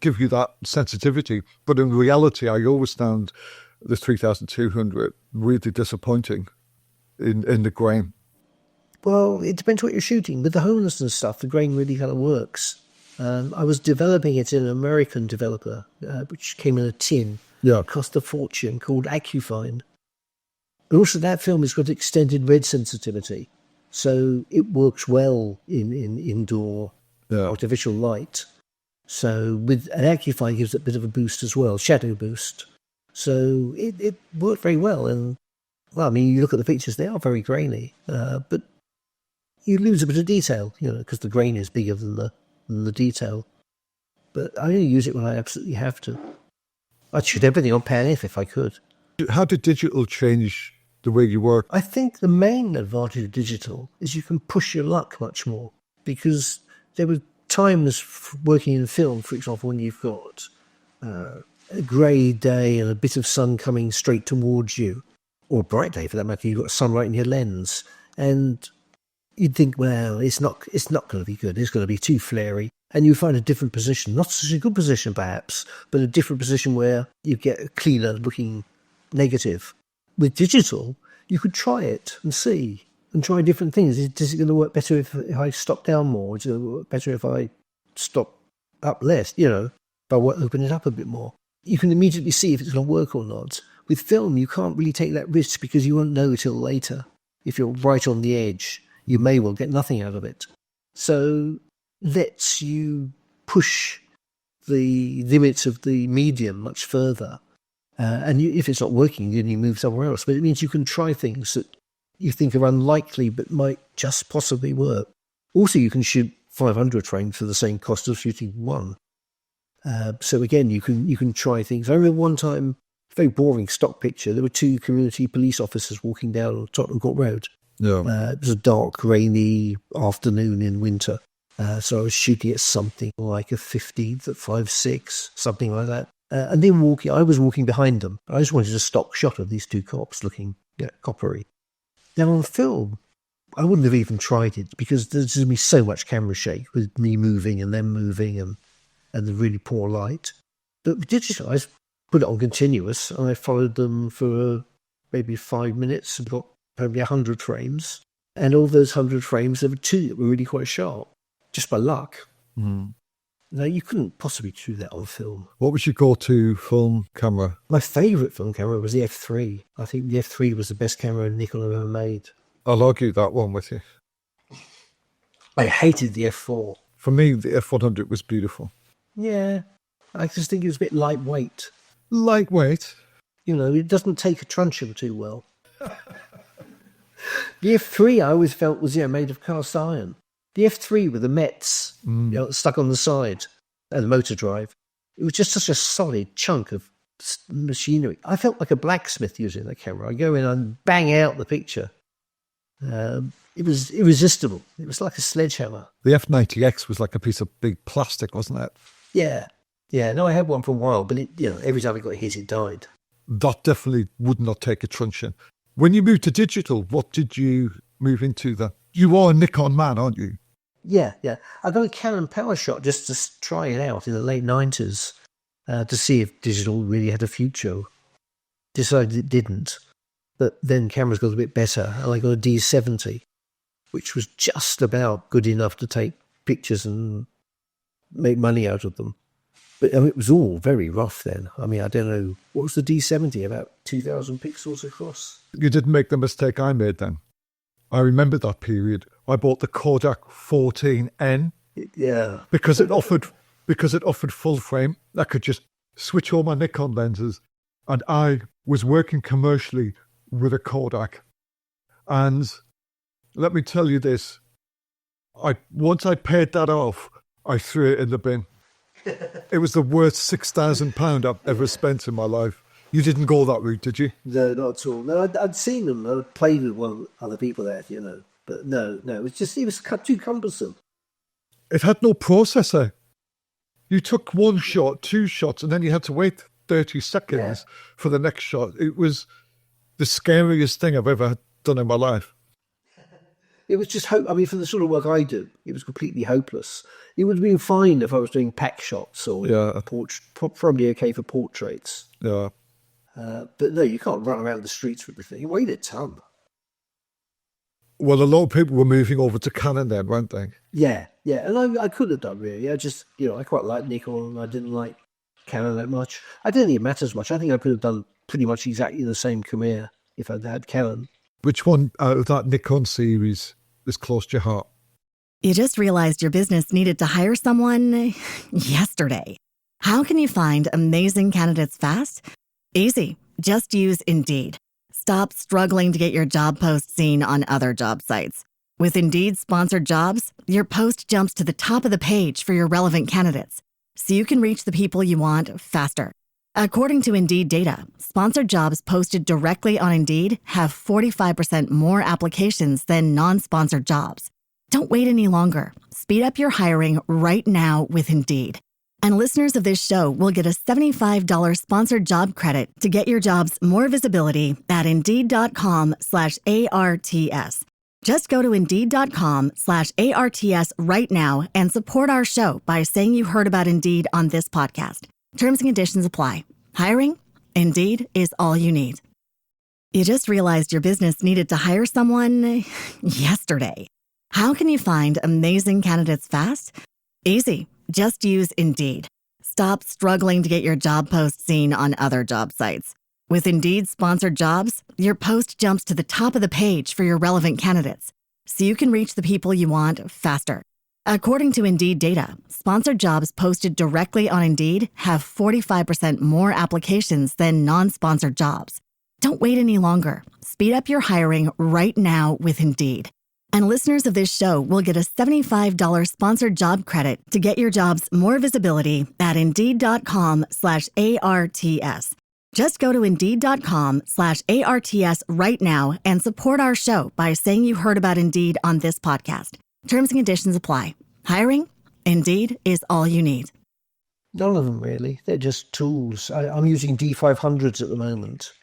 Give you that sensitivity. But in reality, I always found the 3200 really disappointing in the grain. Well, it depends what you're shooting. With the homelessness stuff, the grain really kind of works. I was developing it in an American developer, which came in a tin. Yeah. Cost a fortune, called Accufine. And also that film has got extended red sensitivity. So it works well in indoor artificial light. So with an Accufine gives it a bit of a boost as well, shadow boost. So it worked very well. And, well, I mean, you look at the pictures, they are very grainy. But you lose a bit of detail, because the grain is bigger than the detail. But I only use it when I absolutely have to. I'd shoot everything on Pan F if I could. How did digital change the way you work? I think the main advantage of digital is you can push your luck much more, because there were times working in film, for example, when you've got a grey day and a bit of sun coming straight towards you, or a bright day for that matter, you've got sunlight in your lens, and you'd think, well, it's not going to be good, it's going to be too flary, and you find a different position, not such a good position perhaps, but a different position where you get a cleaner looking negative. With digital, you could try it and see, and try different things. Is it going to work better if I stop down more? Is it going to work better if I stop up less, if I open it up a bit more? You can immediately see if it's going to work or not. With film, you can't really take that risk because you won't know till later. If you're right on the edge, you may well get nothing out of it. So lets you push the limits of the medium much further. And if it's not working, then you move somewhere else. But it means you can try things that you think are unlikely but might just possibly work. Also, you can shoot 500 frames for the same cost of shooting one. So again, you can try things. I remember one time, very boring stock picture, there were two community police officers walking down Tottenham Court Road. Yeah. It was a dark, rainy afternoon in winter. So I was shooting at something like a 15th at 5.6, something like that. And I was walking behind them. I just wanted a stock shot of these two cops looking coppery. Now on film, I wouldn't have even tried it because there's going to be so much camera shake with me moving and them moving and the really poor light. But with digital, I put it on continuous and I followed them for maybe 5 minutes and got probably 100 frames. And all those 100 frames, there were two that were really quite sharp, just by luck. Mm. No, you couldn't possibly do that on film. What was your go-to film camera? My favourite film camera was the F3. I think the F3 was the best camera Nikon ever made. I'll argue that one with you. I hated the F4. For me, the F100 was beautiful. Yeah, I just think it was a bit lightweight. Lightweight? It doesn't take a truncheon too well. The F3 I always felt was made of cast iron. The F3 with the Mets stuck on the side and the motor drive, it was just such a solid chunk of machinery. I felt like a blacksmith using that camera. I go in and bang out the picture. It was irresistible. It was like a sledgehammer. The F90X was like a piece of big plastic, wasn't it? Yeah. Yeah, no, I had one for a while, but every time it got hit, it died. That definitely would not take a truncheon. When you moved to digital, what did you move into then? You are a Nikon man, aren't you? Yeah. I got a Canon PowerShot just to try it out in the late 90s to see if digital really had a future. Decided it didn't. But then cameras got a bit better, and I got a D70, which was just about good enough to take pictures and make money out of them. But I mean, it was all very rough then. I mean, I don't know, what was the D70, about 2,000 pixels across? You didn't make the mistake I made then. I remember that period. I bought the Kodak 14N. Yeah. Because it offered full frame. I could just switch all my Nikon lenses. And I was working commercially with a Kodak. And let me tell you this. Once I paid that off, I threw it in the bin. It was the worst £6,000 I've ever spent in my life. You didn't go that route, did you? No, not at all. No, I'd seen them. I'd played with other people there, you know. But no, it was too cumbersome. It had no processor. You took one shot, two shots, and then you had to wait 30 seconds for the next shot. It was the scariest thing I've ever done in my life. It was just hope. I mean, for the sort of work I do, it was completely hopeless. It would have been fine if I was doing pack shots or probably okay for portraits. Yeah. But no, you can't run around the streets with everything. It weighed a ton. Well, a lot of people were moving over to Canon then, weren't they? Yeah. And I could have done really. I just, I quite liked Nikon. I didn't like Canon that much. I don't think it matters much. I think I could have done pretty much exactly the same career if I'd had Canon. Which one out of that Nikon series is close to your heart? You just realized your business needed to hire someone yesterday. How can you find amazing candidates fast? Easy. Just use Indeed. Stop struggling to get your job post seen on other job sites. With Indeed sponsored jobs, your post jumps to the top of the page for your relevant candidates, so you can reach the people you want faster. According to Indeed data, sponsored jobs posted directly on Indeed have 45% more applications than non-sponsored jobs. Don't wait any longer. Speed up your hiring right now with Indeed. And listeners of this show will get a $75 sponsored job credit to get your jobs more visibility at Indeed.com/ARTS. Just go to Indeed.com/ARTS right now and support our show by saying you heard about Indeed on this podcast. Terms and conditions apply. Hiring? Indeed is all you need. You just realized your business needed to hire someone yesterday. How can you find amazing candidates fast? Easy. Just use Indeed. Stop struggling to get your job post seen on other job sites. With Indeed sponsored jobs, your post jumps to the top of the page for your relevant candidates, so you can reach the people you want faster. According to Indeed data, sponsored jobs posted directly on Indeed have 45% more applications than non-sponsored jobs. Don't wait any longer. Speed up your hiring right now with Indeed. And listeners of this show will get a $75 sponsored job credit to get your jobs more visibility at Indeed.com/ARTS. Just go to Indeed.com/ARTS right now and support our show by saying you heard about Indeed on this podcast. Terms and conditions apply. Hiring? Indeed is all you need. None of them really. They're just tools. I'm using D500s at the moment.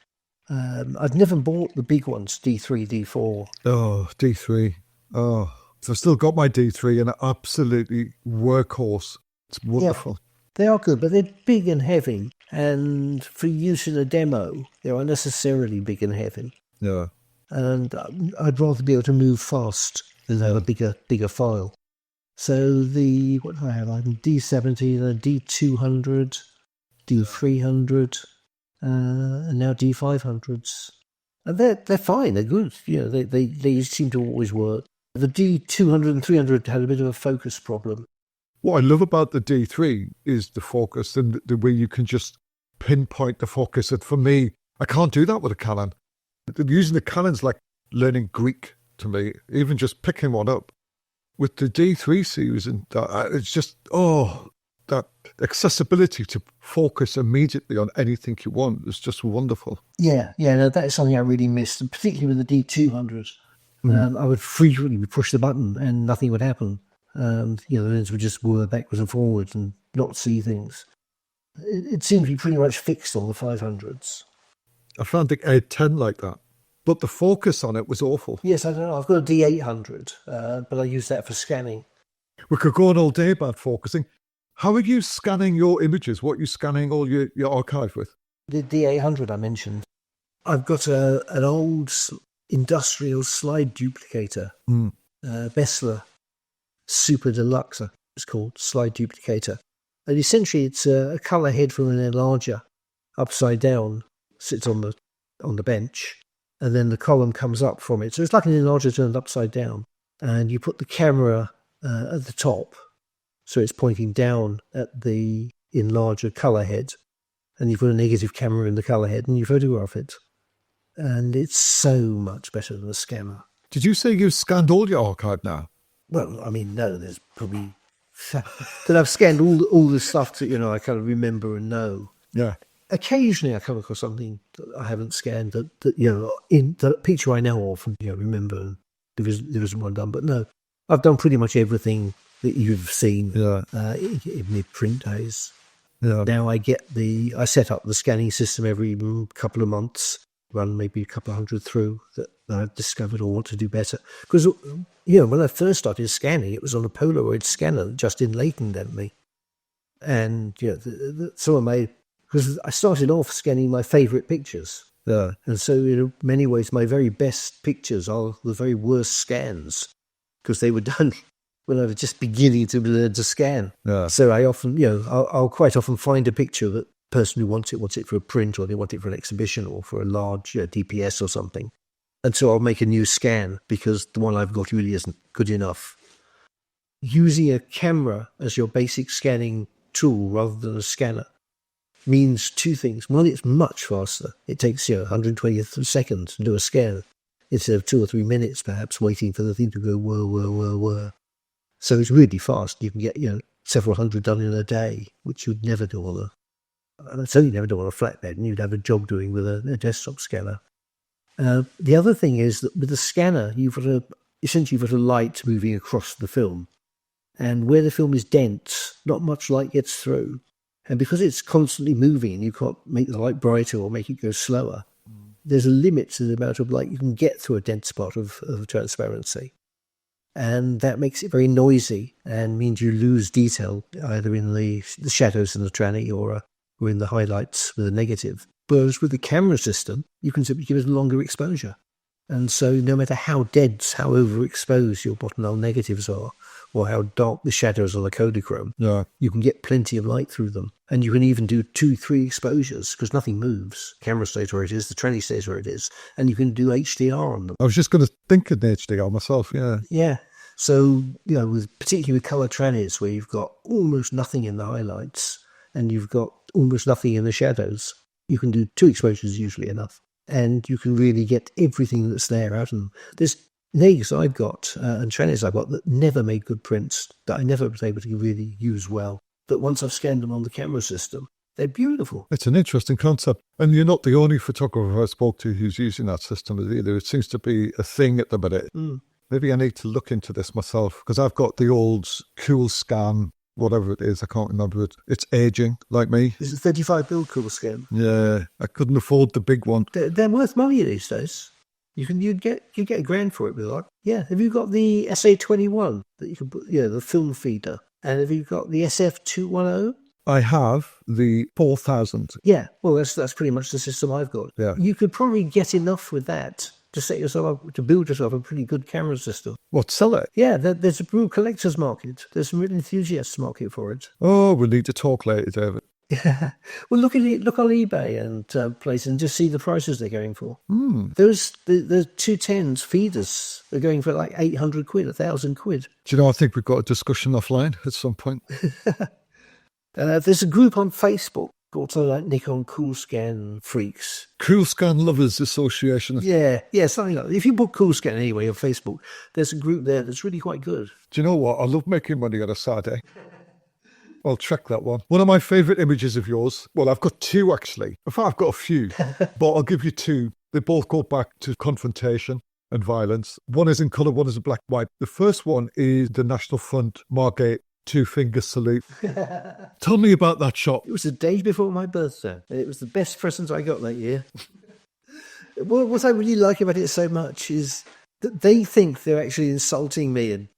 I've never bought the big ones, D3, D4. Oh, D3. Oh, so I've still got my D3 and absolutely workhorse. It's wonderful. Yeah, they are good, but they're big and heavy. And for use in a demo, they're unnecessarily big and heavy. Yeah. And I'd rather be able to move fast than have a bigger file. So what do I have? I have a D70, a D200, D300, and now D500s. And they're fine, they're good. They seem to always work. The D200 and 300 had a bit of a focus problem. What I love about the D3 is the focus and the way you can just pinpoint the focus. And for me, I can't do that with a Canon. Using the Canon's like learning Greek to me, even just picking one up. With the D3 series, and it's just, that accessibility to focus immediately on anything you want is just wonderful. Yeah, no, that is something I really missed, and particularly with the D200. I would frequently push the button and nothing would happen. The lens would just whir backwards and forwards and not see things. It seems to be pretty much fixed on the 500s. I found the A10 like that, but the focus on it was awful. Yes, I don't know. I've got a D800, but I use that for scanning. We could go on all day about focusing. How are you scanning your images? What are you scanning all your archive with? The D800 I mentioned. I've got an old industrial slide duplicator, Bessler Super Deluxe, it's called, slide duplicator. And essentially it's a colour head from an enlarger, upside down, sits on the bench, and then the column comes up from it. So it's like an enlarger turned upside down. And you put the camera at the top, so it's pointing down at the enlarger colour head, and you put a negative camera in the colour head and you photograph it. And it's so much better than a scanner. Did you say you've scanned all your archive now? Well, I mean, no, there's probably... that I've scanned all the stuff that, I kind of remember and know. Yeah. Occasionally I come across something that I haven't scanned that in the picture I know of and remember, and there isn't one done. But no, I've done pretty much everything that you've seen in the print days. Yeah. Now I set up the scanning system every couple of months, run maybe a couple of hundred through that I've discovered or want to do better. Because, when I first started scanning, it was on a Polaroid scanner that just enlightened me. And, some of my... Because I started off scanning my favourite pictures. Yeah. And so in many ways, my very best pictures are the very worst scans, because they were done when I was just beginning to learn to scan. Yeah. So I often, I'll quite often find a picture that the person who wants it for a print, or they want it for an exhibition or for a large DPS or something. And so I'll make a new scan because the one I've got really isn't good enough. Using a camera as your basic scanning tool rather than a scanner means two things. One, it's much faster. It takes 120th of a second to do a scan instead of 2 or 3 minutes perhaps waiting for the thing to go whir, whir, whir, whir. So it's really fast. You can get several hundred done in a day, which you'd never do on and certainly never do on a flatbed, and you'd have a job doing with a desktop scanner. The other thing is that with a scanner, you've got a light moving across the film, and where the film is dense, not much light gets through. And because it's constantly moving, you can't make the light brighter or make it go slower. There's a limit to the amount of light you can get through a dense spot of transparency. And that makes it very noisy and means you lose detail either in the shadows in the tranny or in the highlights with a negative. Whereas with the camera system, you can simply give it a longer exposure. And so no matter how dense, how overexposed your bottom null negatives are, or how dark the shadows on the Kodachrome, you can get plenty of light through them. And you can even do 2-3 exposures because nothing moves. The camera stays where it is, the tranny stays where it is, and you can do HDR on them. I was just going to think of HDR myself, yeah. Yeah. So, particularly with colour trannies where you've got almost nothing in the highlights and you've got almost nothing in the shadows, you can do 2 exposures usually enough. And you can really get everything that's there out of them. There's negs I've got and trannies I've got that never made good prints, that I never was able to really use well. But once I've scanned them on the camera system, they're beautiful. It's an interesting concept. And you're not the only photographer I spoke to who's using that system either. It seems to be a thing at the minute. Maybe I need to look into this myself because I've got the old Cool Scan, whatever it is, I can't remember it. It's aging, like me. It's a 35 bill Cool Scan. Yeah, I couldn't afford the big one. They're worth money these days. You'd get $1,000 for it with that. Yeah. Have you got the SA21 that you can put? The film feeder. And have you got the SF210? I have the 4000. Yeah. Well, that's pretty much the system I've got. Yeah. You could probably get enough with that to set yourself up, to build yourself a pretty good camera system. What, sell it? Yeah, there's a real collector's market. There's some real enthusiasts market for it. Oh, we'll need to talk later, David. Yeah. Well, look on eBay and places and just see the prices they're going for. Those the 210s feeders are going for like 800 quid, 1,000 quid. Do you know, I think we've got a discussion offline at some point. There's a group on Facebook called something like Nikon Cool Scan Freaks. Cool Scan Lovers Association. Yeah, something like that. If you put Cool Scan anyway on Facebook, there's a group there that's really quite good. Do you know what? I love making money on a Saturday. I'll check that one. One of my favourite images of yours, well, I've got 2 actually. In fact, I've got a few, but I'll give you 2. They both go back to confrontation and violence. One is in colour, one is in black and white. The first one is the National Front Margate 2-finger salute. Tell me about that shot. It was the day before my birthday. It was the best present I got that year. What I really like about it so much is They think they're actually insulting me and,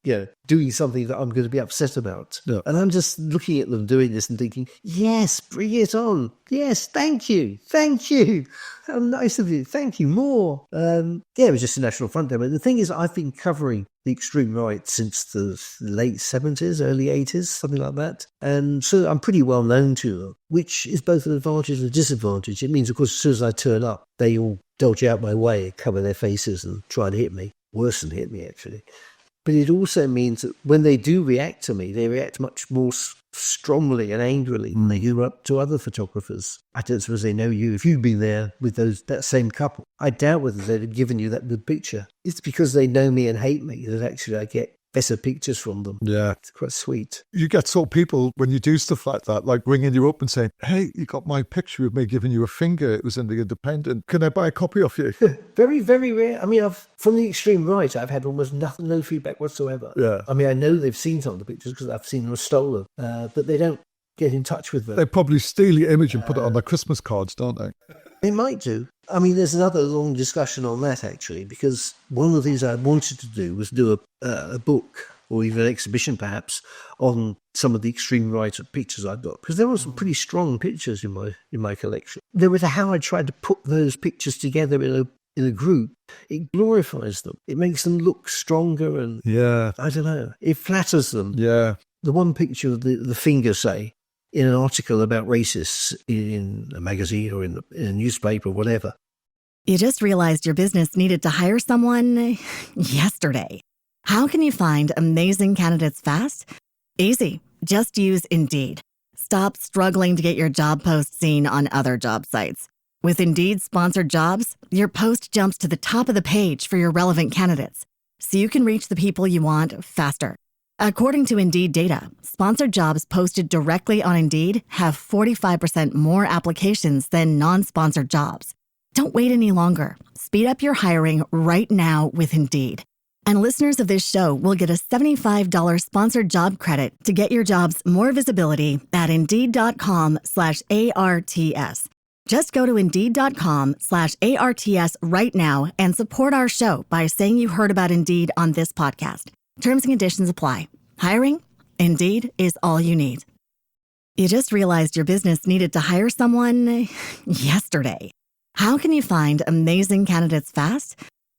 doing something that I'm going to be upset about. Yeah. And I'm just looking at them doing this and thinking, yes, bring it on. Yes, thank you. Thank you. How nice of you. Thank you. More. It was just a National Front demo. The thing is, I've been covering the extreme right since the late 70s, early 80s, something like that. And so I'm pretty well known to them, which is both an advantage and a disadvantage. It means, of course, as soon as I turn up, they all dodge out my way, cover their faces and try to hit me. Worse than hit me, actually. But it also means that when they do react to me, they react much more strongly and angrily than they do up to other photographers. I don't suppose they know you. If you've been there with that same couple, I doubt whether they'd have given you that good picture. It's because they know me and hate me that actually I get better pictures from them. Yeah. It's quite sweet. You get sort of people, when you do stuff like that, like ringing you up and saying, hey, you got my picture of me giving you a finger. It was in the Independent. Can I buy a copy of you? Very, very rare. I mean, from the extreme right, I've had almost no feedback whatsoever. Yeah. I mean, I know they've seen some of the pictures because I've seen them stolen, but they don't get in touch with them. They probably steal your image and put it on their Christmas cards, don't they? They might do. I mean, there's another long discussion on that, actually, because one of the things I wanted to do was do a book, or even an exhibition perhaps, on some of the extreme right pictures I've got. Because there were some pretty strong pictures in my collection. There was how I tried to put those pictures together in a group. It glorifies them. It makes them look stronger and, I don't know, it flatters them. Yeah. The one picture of the finger, say, in an article about racists in a magazine or in a newspaper or whatever. You just realized your business needed to hire someone yesterday. How can you find amazing candidates fast? Easy. Just use Indeed. Stop struggling to get your job post seen on other job sites. With Indeed sponsored jobs, your post jumps to the top of the page for your relevant candidates, so you can reach the people you want faster. According to Indeed data, sponsored jobs posted directly on Indeed have 45% more applications than non-sponsored jobs. Don't wait any longer. Speed up your hiring right now with Indeed. And listeners of this show will get a $75 sponsored job credit to get your jobs more visibility at Indeed.com/ARTS. Just go to Indeed.com/ARTS right now and support our show by saying you heard about Indeed on this podcast. Terms and conditions apply. Hiring? Indeed is all you need. You just realized your business needed to hire someone yesterday. How can you find amazing candidates fast?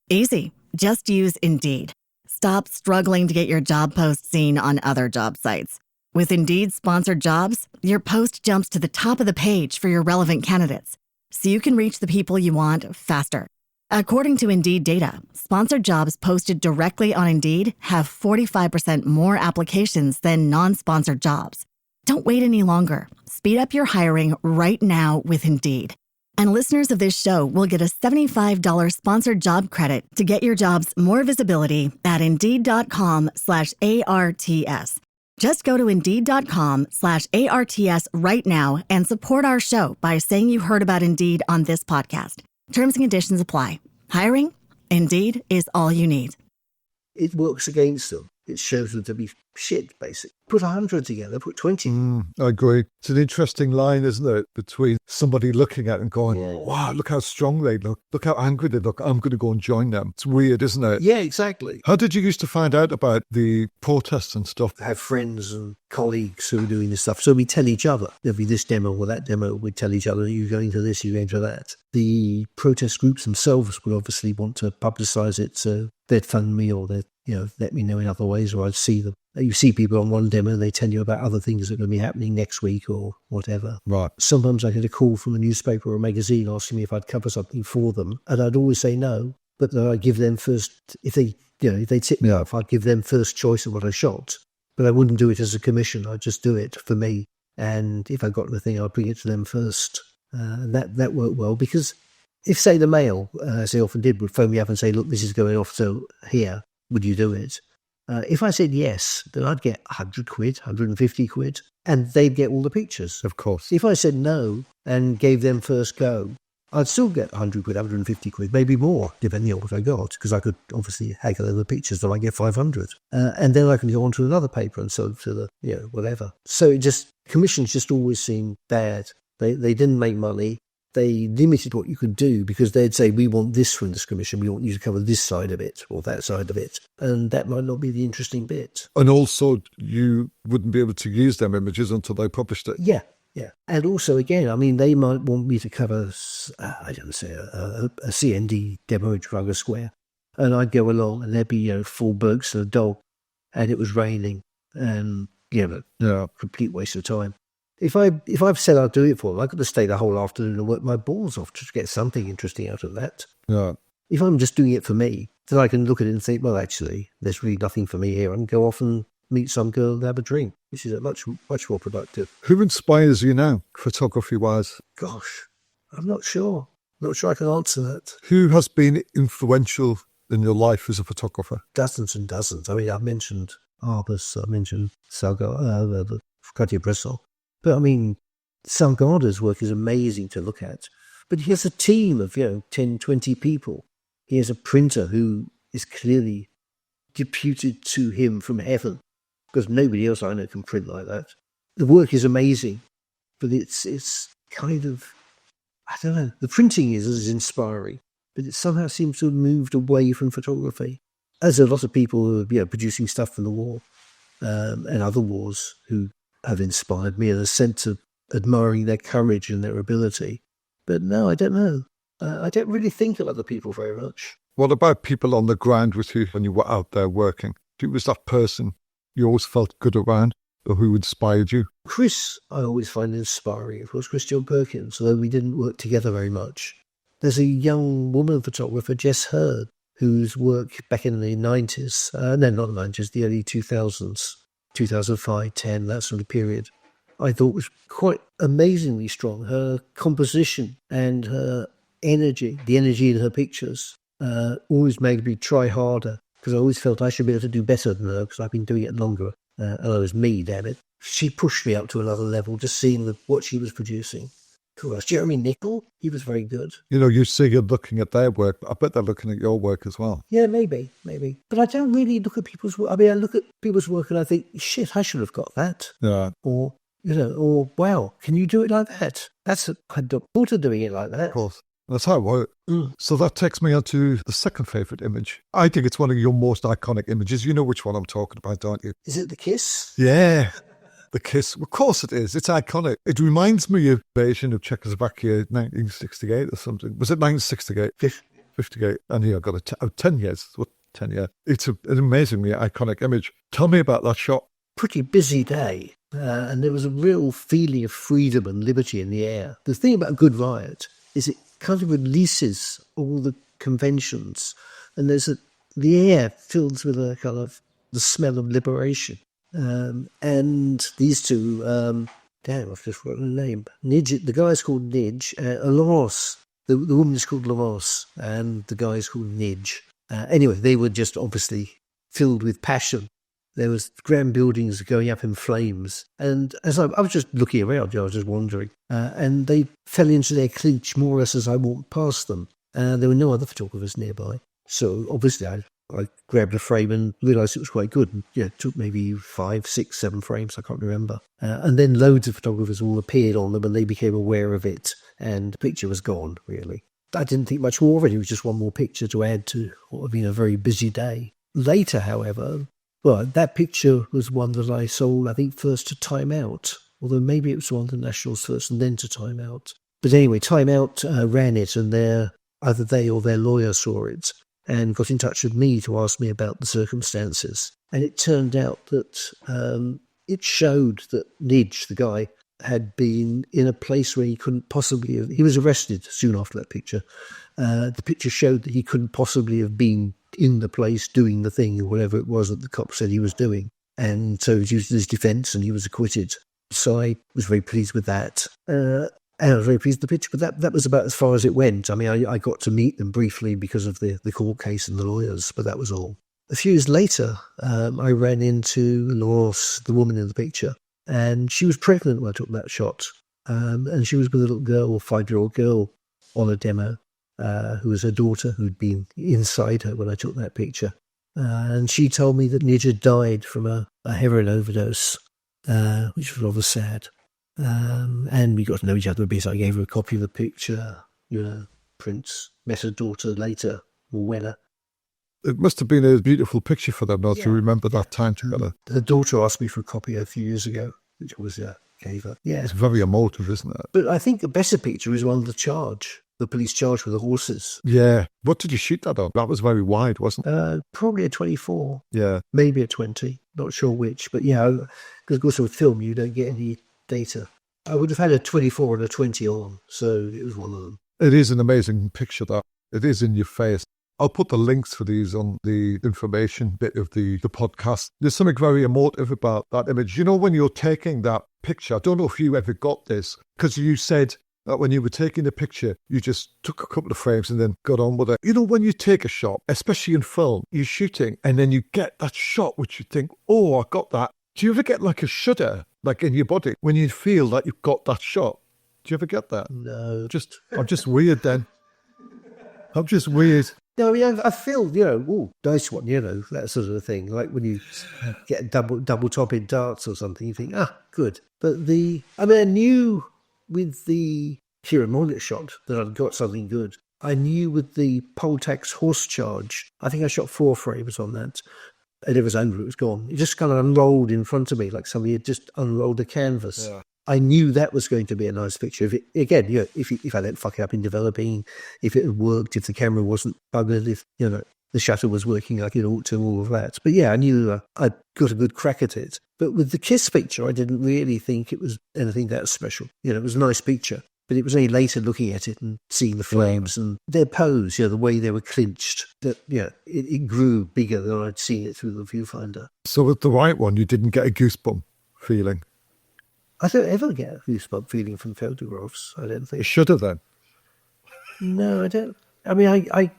Easy. Just use Indeed. Stop struggling to get your job post seen on other job sites. With Indeed sponsored jobs, your post jumps to the top of the page for your relevant candidates, so you can reach the people you want faster. According to Indeed data, sponsored jobs posted directly on Indeed have 45% more applications than non-sponsored jobs. Don't wait any longer. Speed up your hiring right now with Indeed. And listeners of this show will get a $75 sponsored job credit to get your jobs more visibility at Indeed.com/ARTS. Just go to Indeed.com/ARTS right now and support our show by saying you heard about Indeed on this podcast. Terms and conditions apply. Hiring? Indeed is all you need. It works against them. It shows them to be shit, basically. Put 100 together, put 20. I agree. It's an interesting line, isn't it, between somebody looking at it and going, wow, look how strong they look. Look how angry they look. I'm going to go and join them. It's weird, isn't it? Yeah, exactly. How did you used to find out about the protests and stuff? I have friends and colleagues who are doing this stuff. So we tell each other. There'll be this demo or that demo. We tell each other, you're going to this, you're going to that. The protest groups themselves would obviously want to publicise it, so they'd fund me or they'd let me know in other ways, or I'd see them. You see people on one demo, they tell you about other things that are going to be happening next week or whatever. Right. Sometimes I get a call from a newspaper or a magazine asking me if I'd cover something for them, and I'd always say no, but then I'd give them first, if they tip me off, I'd give them first choice of what I shot, but I wouldn't do it as a commission. I'd just do it for me, and if I got the thing, I'd bring it to them first. That worked well, because if, say, the Mail, as they often did, would phone me up and say, look, this is going off, so here, would you do it? If I said yes, then I'd get 100 quid, 150 quid, and they'd get all the pictures. Of course. If I said no and gave them first go, I'd still get 100 quid, 150 quid, maybe more, depending on what I got, because I could obviously haggle over the pictures, then I get 500. And then I can go on to another paper and so to the, whatever. So commissions just always seemed bad. They didn't make money. they limited what you could do because they'd say, we want this from this commission, we want you to cover this side of it or that side of it. And that might not be the interesting bit. And also, you wouldn't be able to use them images until they published it. Yeah. And also, again, I mean, they might want me to cover, I don't say, a CND demo in Trafalgar Square. And I'd go along and there'd be, 4 blokes and a dog. And it was raining. And, complete waste of time. If I've said I'll do it for them, I've got to stay the whole afternoon and work my balls off to get something interesting out of that. Yeah. If I'm just doing it for me, then I can look at it and think, well, actually, there's really nothing for me here. I can go off and meet some girl and have a drink, which is much more productive. Who inspires you now, photography-wise? Gosh, I'm not sure. Not sure I can answer that. Who has been influential in your life as a photographer? Dozens and dozens. I mean, I mentioned Arbus, I mentioned Cartier-Bresson. But I mean, Salgada's work is amazing to look at. But he has a team of, 10, 20 people. He has a printer who is clearly deputed to him from heaven, because nobody else I know can print like that. The work is amazing, but it's kind of, I don't know, the printing is inspiring, but it somehow seems to have moved away from photography. As a lot of people who are producing stuff from the war and other wars who have inspired me in a sense of admiring their courage and their ability. But no, I don't know. I don't really think of other people very much. What about people on the ground with you when you were out there working? Who was that person you always felt good around, or who inspired you? Chris, I always find inspiring. Of course, Chris John Perkins, although we didn't work together very much. There's a young woman photographer, Jess Hurd, whose work back in the 90s, not the 90s, the early 2000s, 2005, 10, that sort of period, I thought was quite amazingly strong. Her composition and her energy, the energy in her pictures, always made me try harder, because I always felt I should be able to do better than her because I've been doing it longer. And it was me, damn it. She pushed me up to another level, just seeing what she was producing. Cool. Jeremy Nicol, he was very good. You say you're looking at their work. I bet they're looking at your work as well. Yeah, maybe. But I don't really look at people's work. I mean, I look at people's work and I think, shit, I should have got that. Yeah. Or wow, can you do it like that? I don't thought of doing it like that. Of course. That's how it works. So that takes me on to the second favourite image. I think it's one of your most iconic images. You know which one I'm talking about, don't you? Is it the kiss? Yeah. The kiss. Of course it is. It's iconic. It reminds me of the invasion of Czechoslovakia 1968 or something. Was it 1968? 58. And I got 10 years. What, 10 years? It's an amazingly iconic image. Tell me about that shot. Pretty busy day. And there was a real feeling of freedom and liberty in the air. The thing about Good Riot is it kind of releases all the conventions. And the air fills with a kind of the smell of liberation. And these two, I've just forgotten the name. Nidge, the guy's called Nidge. Laurence, the woman is called Laurence, and the guy is called Nidge. Anyway, they were just obviously filled with passion. There was grand buildings going up in flames. And as I was just looking around, I was just wandering. And they fell into their clinch more or less as I walked past them. There were no other photographers nearby. So obviously I grabbed a frame and realised it was quite good. And, it took maybe 5, 6, 7 frames, I can't remember. And then loads of photographers all appeared on them and they became aware of it. And the picture was gone, really. I didn't think much more of it. It was just one more picture to add to what had been a very busy day. Later, however, that picture was one that I sold, I think, first to Time Out. Although maybe it was one of the Nationals first and then to Time Out. But anyway, Time Out ran it and either they or their lawyer saw it and got in touch with me to ask me about the circumstances. And it turned out that it showed that Nidge, the guy, had been in a place where he couldn't possibly have... He was arrested soon after that picture. The picture showed that he couldn't possibly have been in the place doing the thing or whatever it was that the cop said he was doing. And so he was used his defence and he was acquitted. So I was very pleased with that. And I was very pleased with the picture, but that was about as far as it went. I mean, I got to meet them briefly because of the court case and the lawyers, but that was all. A few years later, I ran into Laurence, the woman in the picture, and she was pregnant when I took that shot. And she was with a little girl, a 5-year-old girl, on a demo, who was her daughter, who'd been inside her when I took that picture. And she told me that Nidge had died from a heroin overdose, which was rather sad. And we got to know each other a bit. I gave her a copy of the picture, prints, met her daughter later, Morwenna. It must have been a beautiful picture for them, though, to remember that time together. Her daughter asked me for a copy a few years ago, which I was gave her. Yeah. It's very emotive, isn't it? But I think a better picture is one of the police charge with the horses. Yeah. What did you shoot that on? That was very wide, wasn't it? Probably a 24. Yeah. Maybe a 20. Not sure which. But yeah, because of course with film you don't get any data. I would have had a 24 and a 20 on, so it was one of them. It is an amazing picture, that. It is in your face. I'll put the links for these on the information bit of the podcast. There's something very emotive about that image. You know, when you're taking that picture, I don't know if you ever got this, because you said that when you were taking the picture, you just took a couple of frames and then got on with it. You know, when you take a shot, especially in film, you're shooting and then you get that shot which you think, oh, I got that. Do you ever get like a shudder, like in your body, when you feel that you've got that shot? Do you ever get that? No. I'm just weird then. I'm just weird. No, I mean, I feel, nice one, that sort of thing. Like when you get a double top in darts or something, you think, good. But I knew with the Kieran Mollett shot that I'd got something good. I knew with the Poltax horse charge, I think I shot 4 frames on that. And it was over, it was gone. It just kind of unrolled in front of me like somebody had just unrolled a canvas. Yeah. I knew that was going to be a nice picture. If I didn't fuck it up in developing, if it had worked, if the camera wasn't buggered, if, the shutter was working like it ought to, all of that. But yeah, I knew I'd got a good crack at it. But with the Kiss picture, I didn't really think it was anything that special. It was a nice picture. But it was only later looking at it and seeing the flames and their pose, the way they were clinched, that, it grew bigger than I'd seen it through the viewfinder. So with the right one, you didn't get a goosebump feeling? I don't ever get a goosebump feeling from photographs, I don't think. A shudder then? No, I don't. I mean, I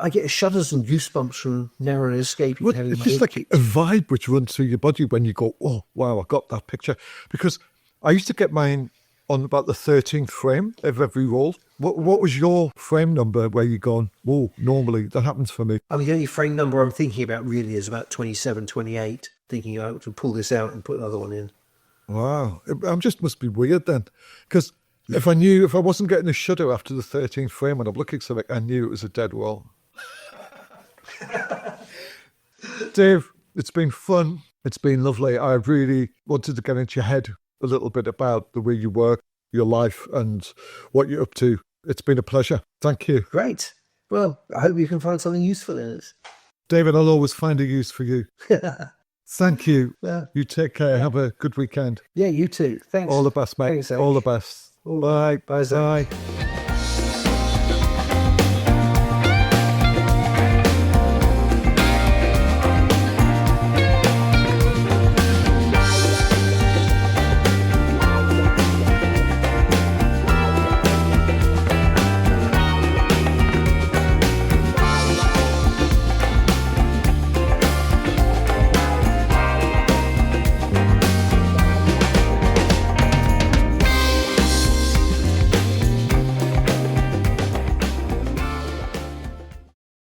get shudders and goosebumps from narrow escaping. It's just like a vibe which runs through your body when you go, oh, wow, I got that picture. Because I used to get mine on about the 13th frame of every roll. What was your frame number where you're going, whoa, normally that happens for me? I mean, the only frame number I'm thinking about really is about 27, 28, thinking I ought to pull this out and put another one in. Wow. It just must be weird then. Because if I wasn't getting a shudder after the 13th frame when I'm looking at something, I knew it was a dead roll. Dave, it's been fun. It's been lovely. I really wanted to get into your head a little bit about the way you work, your life, and what you're up to. It's been a pleasure. Thank you. Great. Well, I hope you can find something useful in it. David, I'll always find a use for you. Thank you. Yeah. You take care. Have a good weekend. Yeah, you too. Thanks. All the best, mate. Thanks, Zach. All the best. Bye. Bye, Zach. Bye.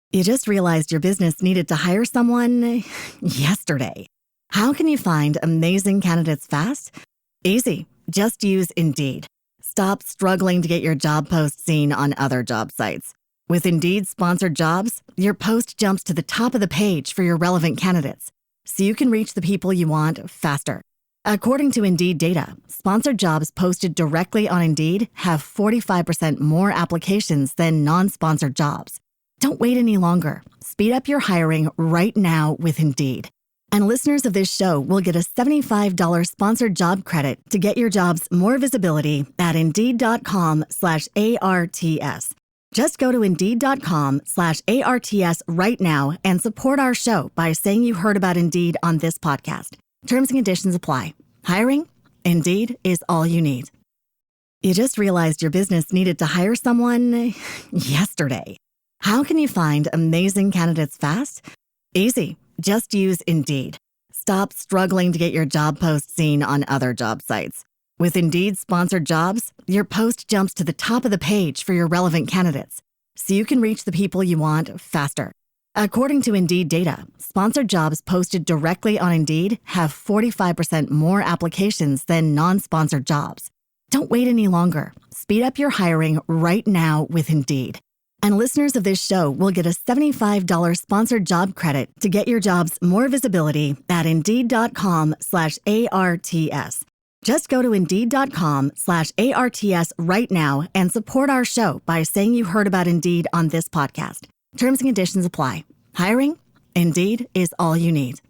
You just realized your business needed to hire someone yesterday. How can you find amazing candidates fast? Easy. Just use Indeed. Stop struggling to get your job post seen on other job sites. With Indeed sponsored jobs, your post jumps to the top of the page for your relevant candidates, so you can reach the people you want faster. According to Indeed data, sponsored jobs posted directly on Indeed have 45% more applications than non-sponsored jobs. Don't wait any longer. Speed up your hiring right now with Indeed. And listeners of this show will get a $75 sponsored job credit to get your jobs more visibility at Indeed.com/ARTS. Just go to Indeed.com/ARTS right now and support our show by saying you heard about Indeed on this podcast. Terms and conditions apply. Hiring? Indeed is all you need. You just realized your business needed to hire someone yesterday. How can you find amazing candidates fast? Easy. Just use Indeed. Stop struggling to get your job post seen on other job sites. With Indeed sponsored jobs, your post jumps to the top of the page for your relevant candidates, so you can reach the people you want faster. According to Indeed data, sponsored jobs posted directly on Indeed have 45% more applications than non-sponsored jobs. Don't wait any longer. Speed up your hiring right now with Indeed. And listeners of this show will get a $75 sponsored job credit to get your jobs more visibility at Indeed.com/ARTS. Just go to Indeed.com/ARTS right now and support our show by saying you heard about Indeed on this podcast. Terms and conditions apply. Hiring? Indeed is all you need.